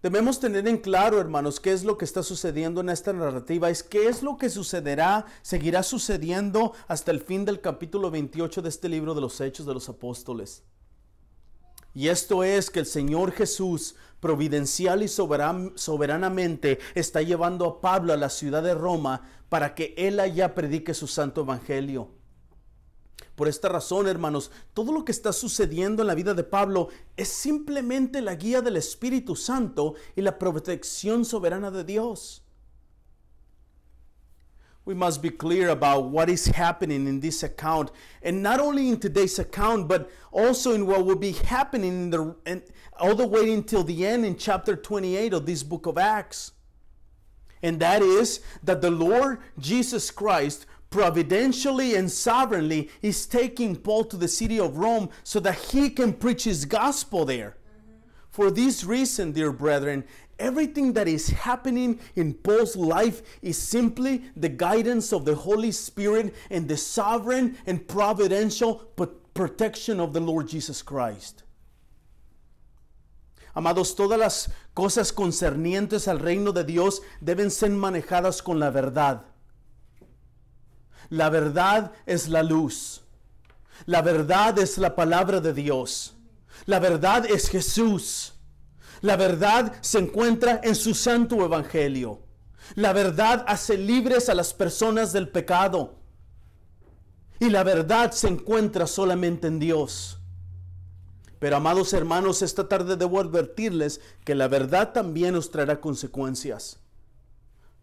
Debemos tener en claro, hermanos, qué es lo que está sucediendo en esta narrativa. Es qué es lo que sucederá, seguirá sucediendo hasta el fin del capítulo 28 de este libro de los Hechos de los Apóstoles. Y esto es que el Señor Jesús, providencial y soberanamente, está llevando a Pablo a la ciudad de Roma para que él allá predique su santo evangelio. Por esta razón, hermanos, todo lo que está sucediendo en la vida de Pablo es simplemente la guía del Espíritu Santo y la protección soberana de Dios. We must be clear about what is happening in this account, and not only in today's account, but also in what will be happening all the way until the end in chapter 28 of this book of Acts. And that is that the Lord Jesus Christ providentially and sovereignly is taking Paul to the city of Rome so that he can preach his gospel there. For this reason, dear brethren, everything that is happening in Paul's life is simply the guidance of the Holy Spirit and the sovereign and providential protection of the Lord Jesus Christ. Amados, todas las cosas concernientes al reino de Dios deben ser manejadas con la verdad. La verdad es la luz. La verdad es la palabra de Dios. La verdad es Jesús. La verdad se encuentra en su santo evangelio. La verdad hace libres a las personas del pecado. Y la verdad se encuentra solamente en Dios. Pero, amados hermanos, esta tarde debo advertirles que la verdad también nos traerá consecuencias.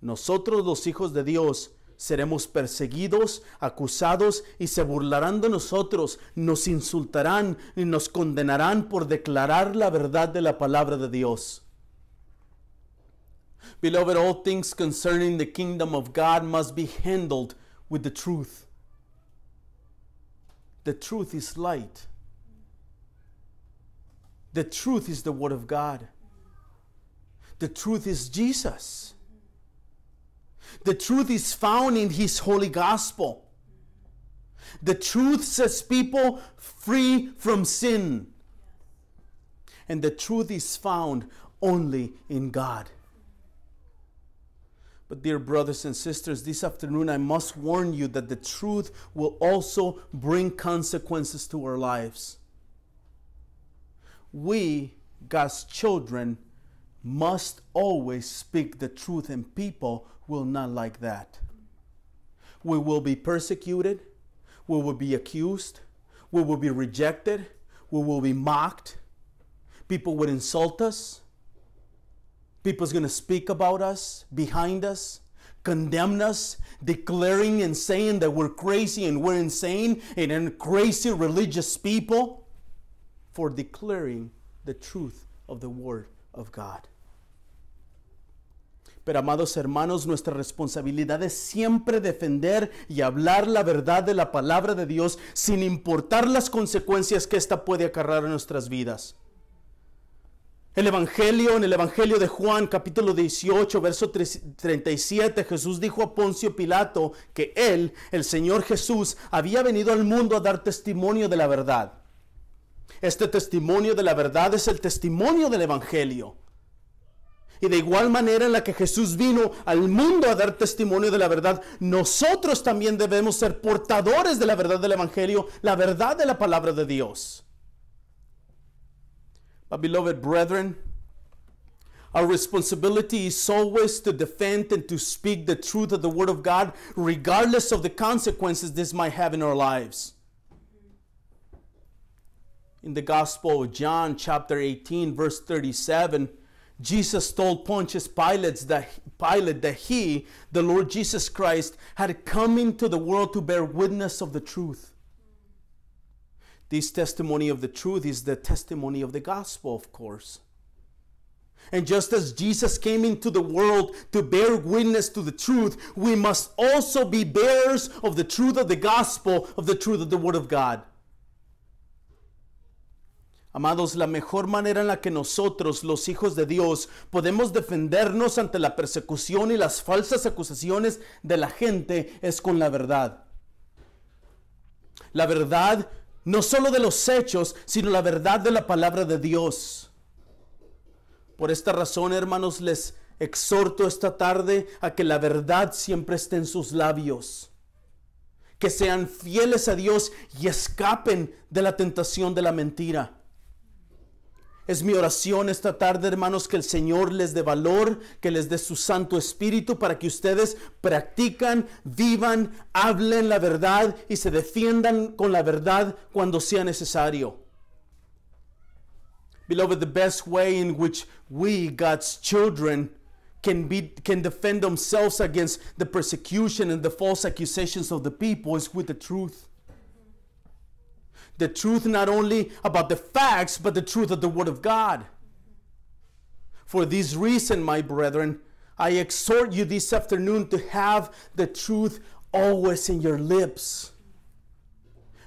Nosotros, los hijos de Dios, seremos perseguidos, acusados y se burlarán de nosotros, nos insultarán y nos condenarán por declarar la verdad de la palabra de Dios. Beloved, all things concerning the kingdom of God must be handled with the truth. The truth is light. The truth is the Word of God. The truth is Jesus. The truth is found in His holy gospel. The truth sets people free from sin. And the truth is found only in God. But dear brothers and sisters, this afternoon I must warn you that the truth will also bring consequences to our lives. We, God's children, must always speak the truth, and people will not like that. We will be persecuted. We will be accused. We will be rejected. We will be mocked. People would insult us. People's going to speak about us, behind us, condemn us, declaring and saying that we're crazy and we're insane and crazy religious people for declaring the truth of the Word of God. Pero amados hermanos, nuestra responsabilidad es siempre defender y hablar la verdad de la palabra de Dios sin importar las consecuencias que ésta puede acarrear en nuestras vidas. En el Evangelio de Juan, capítulo 18, verso 37, Jesús dijo a Poncio Pilato que él, el Señor Jesús, había venido al mundo a dar testimonio de la verdad. Este testimonio de la verdad es el testimonio del Evangelio. Y de igual manera en la que Jesús vino al mundo a dar testimonio de la verdad, nosotros también debemos ser portadores de la verdad del Evangelio, la verdad de la palabra de Dios. My beloved brethren, our responsibility is always to defend and to speak the truth of the Word of God, regardless of the consequences this might have in our lives. In the Gospel of John, chapter 18, verse 37, Jesus told Pontius Pilate that he, the Lord Jesus Christ, had come into the world to bear witness of the truth. This testimony of the truth is the testimony of the gospel, of course. And just as Jesus came into the world to bear witness to the truth, we must also be bearers of the truth of the gospel, of the truth of the Word of God. Amados, la mejor manera en la que nosotros, los hijos de Dios, podemos defendernos ante la persecución y las falsas acusaciones de la gente es con la verdad. La verdad no solo de los hechos, sino la verdad de la palabra de Dios. Por esta razón, hermanos, les exhorto esta tarde a que la verdad siempre esté en sus labios. Que sean fieles a Dios y escapen de la tentación de la mentira. Es mi oración esta tarde, hermanos, que el Señor les dé valor, que les dé su Santo Espíritu para que ustedes practican, vivan, hablen la verdad y se defiendan con la verdad cuando sea necesario. Beloved, the best way in which we, God's children, can defend themselves against the persecution and the false accusations of the people is with the truth. The truth not only about the facts, but the truth of the Word of God. For this reason, my brethren, I exhort you this afternoon to have the truth always in your lips.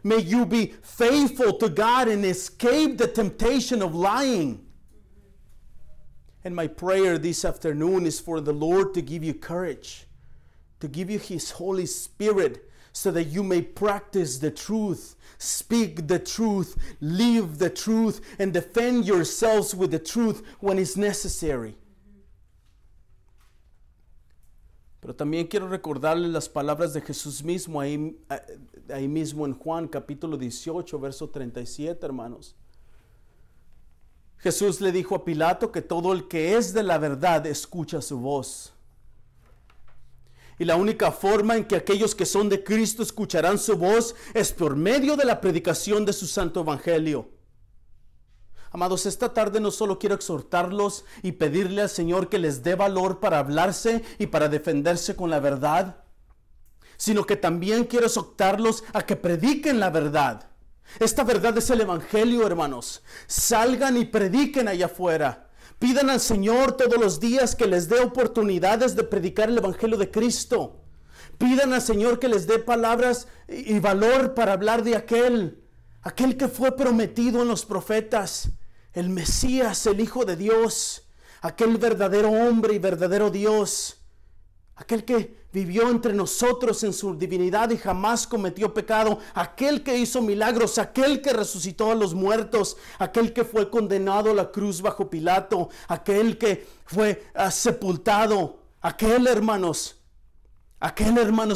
May you be faithful to God and escape the temptation of lying. And my prayer this afternoon is for the Lord to give you courage, to give you His Holy Spirit, so that you may practice the truth, speak the truth, live the truth, and defend yourselves with the truth when it's necessary. Pero también quiero recordarles las palabras de Jesús mismo, ahí mismo en Juan capítulo 18, verso 37, hermanos. Jesús le dijo a Pilato que todo el que es de la verdad escucha su voz. Y la única forma en que aquellos que son de Cristo escucharán su voz es por medio de la predicación de su santo evangelio. Amados, esta tarde no solo quiero exhortarlos y pedirle al Señor que les dé valor para hablarse y para defenderse con la verdad, sino que también quiero exhortarlos a que prediquen la verdad. Esta verdad es el evangelio, hermanos. Salgan y prediquen allá afuera. Pidan al Señor todos los días que les dé oportunidades de predicar el evangelio de Cristo. Pidan al Señor que les dé palabras y valor para hablar de aquel que fue prometido en los profetas, el Mesías, el Hijo de Dios, aquel verdadero hombre y verdadero Dios, aquel que vivió entre nosotros en su divinidad y jamás cometió pecado, aquel que hizo milagros, aquel que resucitó a los muertos, aquel que fue condenado a la cruz bajo Pilato, aquel que fue sepultado, aquel hermanos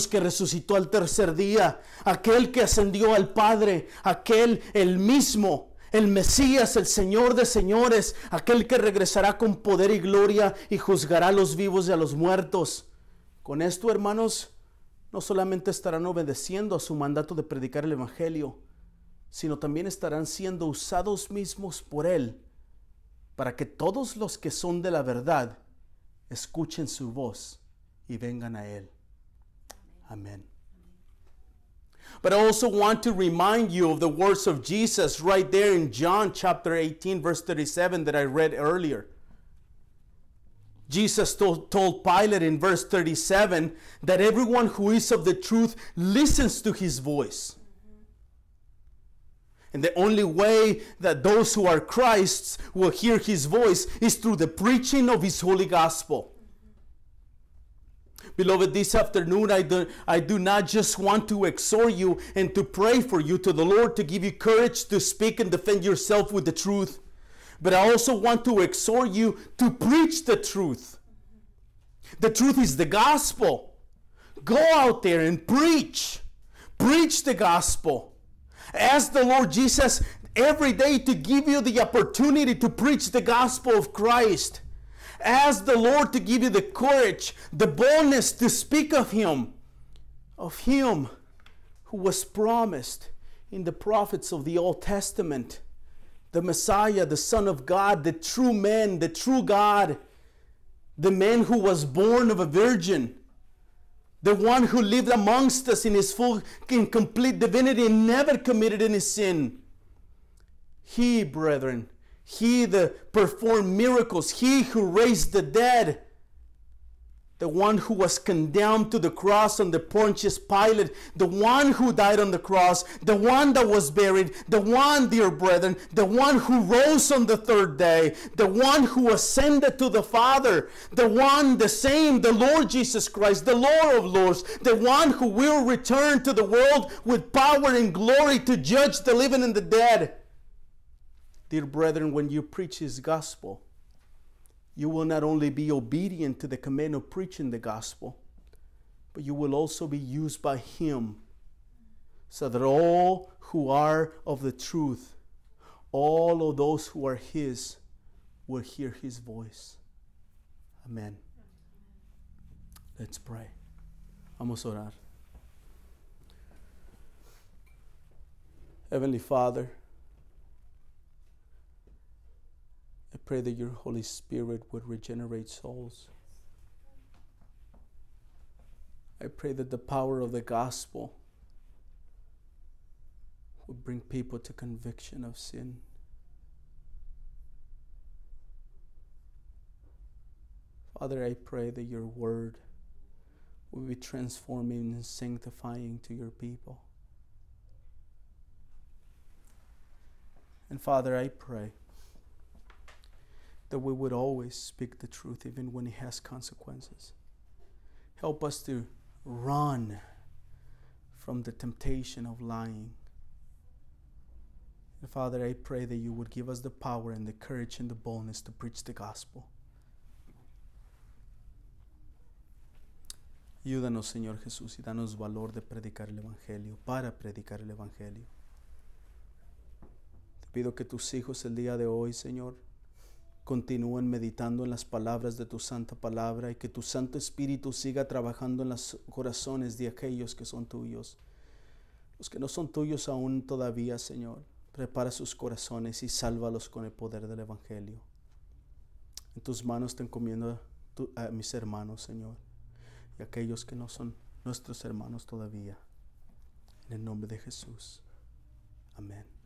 que resucitó al tercer día, aquel que ascendió al Padre, aquel el mismo, el Mesías, el Señor de señores, aquel que regresará con poder y gloria y juzgará a los vivos y a los muertos. Con esto, hermanos, no solamente estarán obedeciendo a su mandato de predicar el Evangelio, sino también estarán siendo usados mismos por Él para que todos los que son de la verdad escuchen su voz y vengan a Él. Amen. But I also want to remind you of the words of Jesus right there in John chapter 18, verse 37 that I read earlier. Jesus told Pilate in verse 37 that everyone who is of the truth listens to his voice. And the only way that those who are Christ's will hear his voice is through the preaching of his holy gospel. Beloved, this afternoon I do not just want to exhort you and to pray for you to the Lord to give you courage to speak and defend yourself with the truth. But I also want to exhort you to preach the truth. The truth is the gospel. Go out there and preach. Preach the gospel. Ask the Lord Jesus every day to give you the opportunity to preach the gospel of Christ. Ask the Lord to give you the courage, the boldness to speak of Him who was promised in the prophets of the Old Testament. The Messiah, the Son of God, the true man, the true God, the man who was born of a virgin, the one who lived amongst us in his full and complete divinity and never committed any sin. He, brethren, He that performed miracles, He who raised the dead, the one who was condemned to the cross under Pontius Pilate, the one who died on the cross, the one that was buried, the one, dear brethren, the one who rose on the third day, the one who ascended to the Father, the one, the same, the Lord Jesus Christ, the Lord of Lords, the one who will return to the world with power and glory to judge the living and the dead. Dear brethren, when you preach His gospel, you will not only be obedient to the command of preaching the gospel, but you will also be used by Him so that all who are of the truth, all of those who are His, will hear His voice. Amen. Let's pray. Vamos a orar. Heavenly Father, I pray that your Holy Spirit would regenerate souls. I pray that the power of the gospel would bring people to conviction of sin. Father, I pray that your word will be transforming and sanctifying to your people. And Father, I pray that we would always speak the truth even when it has consequences. Help us to run from the temptation of lying. And Father, I pray that you would give us the power and the courage and the boldness to preach the gospel. Ayúdanos, Señor Jesús, y danos valor de predicar el Evangelio, para predicar el Evangelio. Te pido que tus hijos el día de hoy, Señor, continúen meditando en las palabras de tu santa palabra y que tu Santo Espíritu siga trabajando en los corazones de aquellos que son tuyos. Los que no son tuyos aún todavía, Señor, prepara sus corazones y sálvalos con el poder del Evangelio. En tus manos te encomiendo a mis hermanos, Señor, y aquellos que no son nuestros hermanos todavía. En el nombre de Jesús. Amén.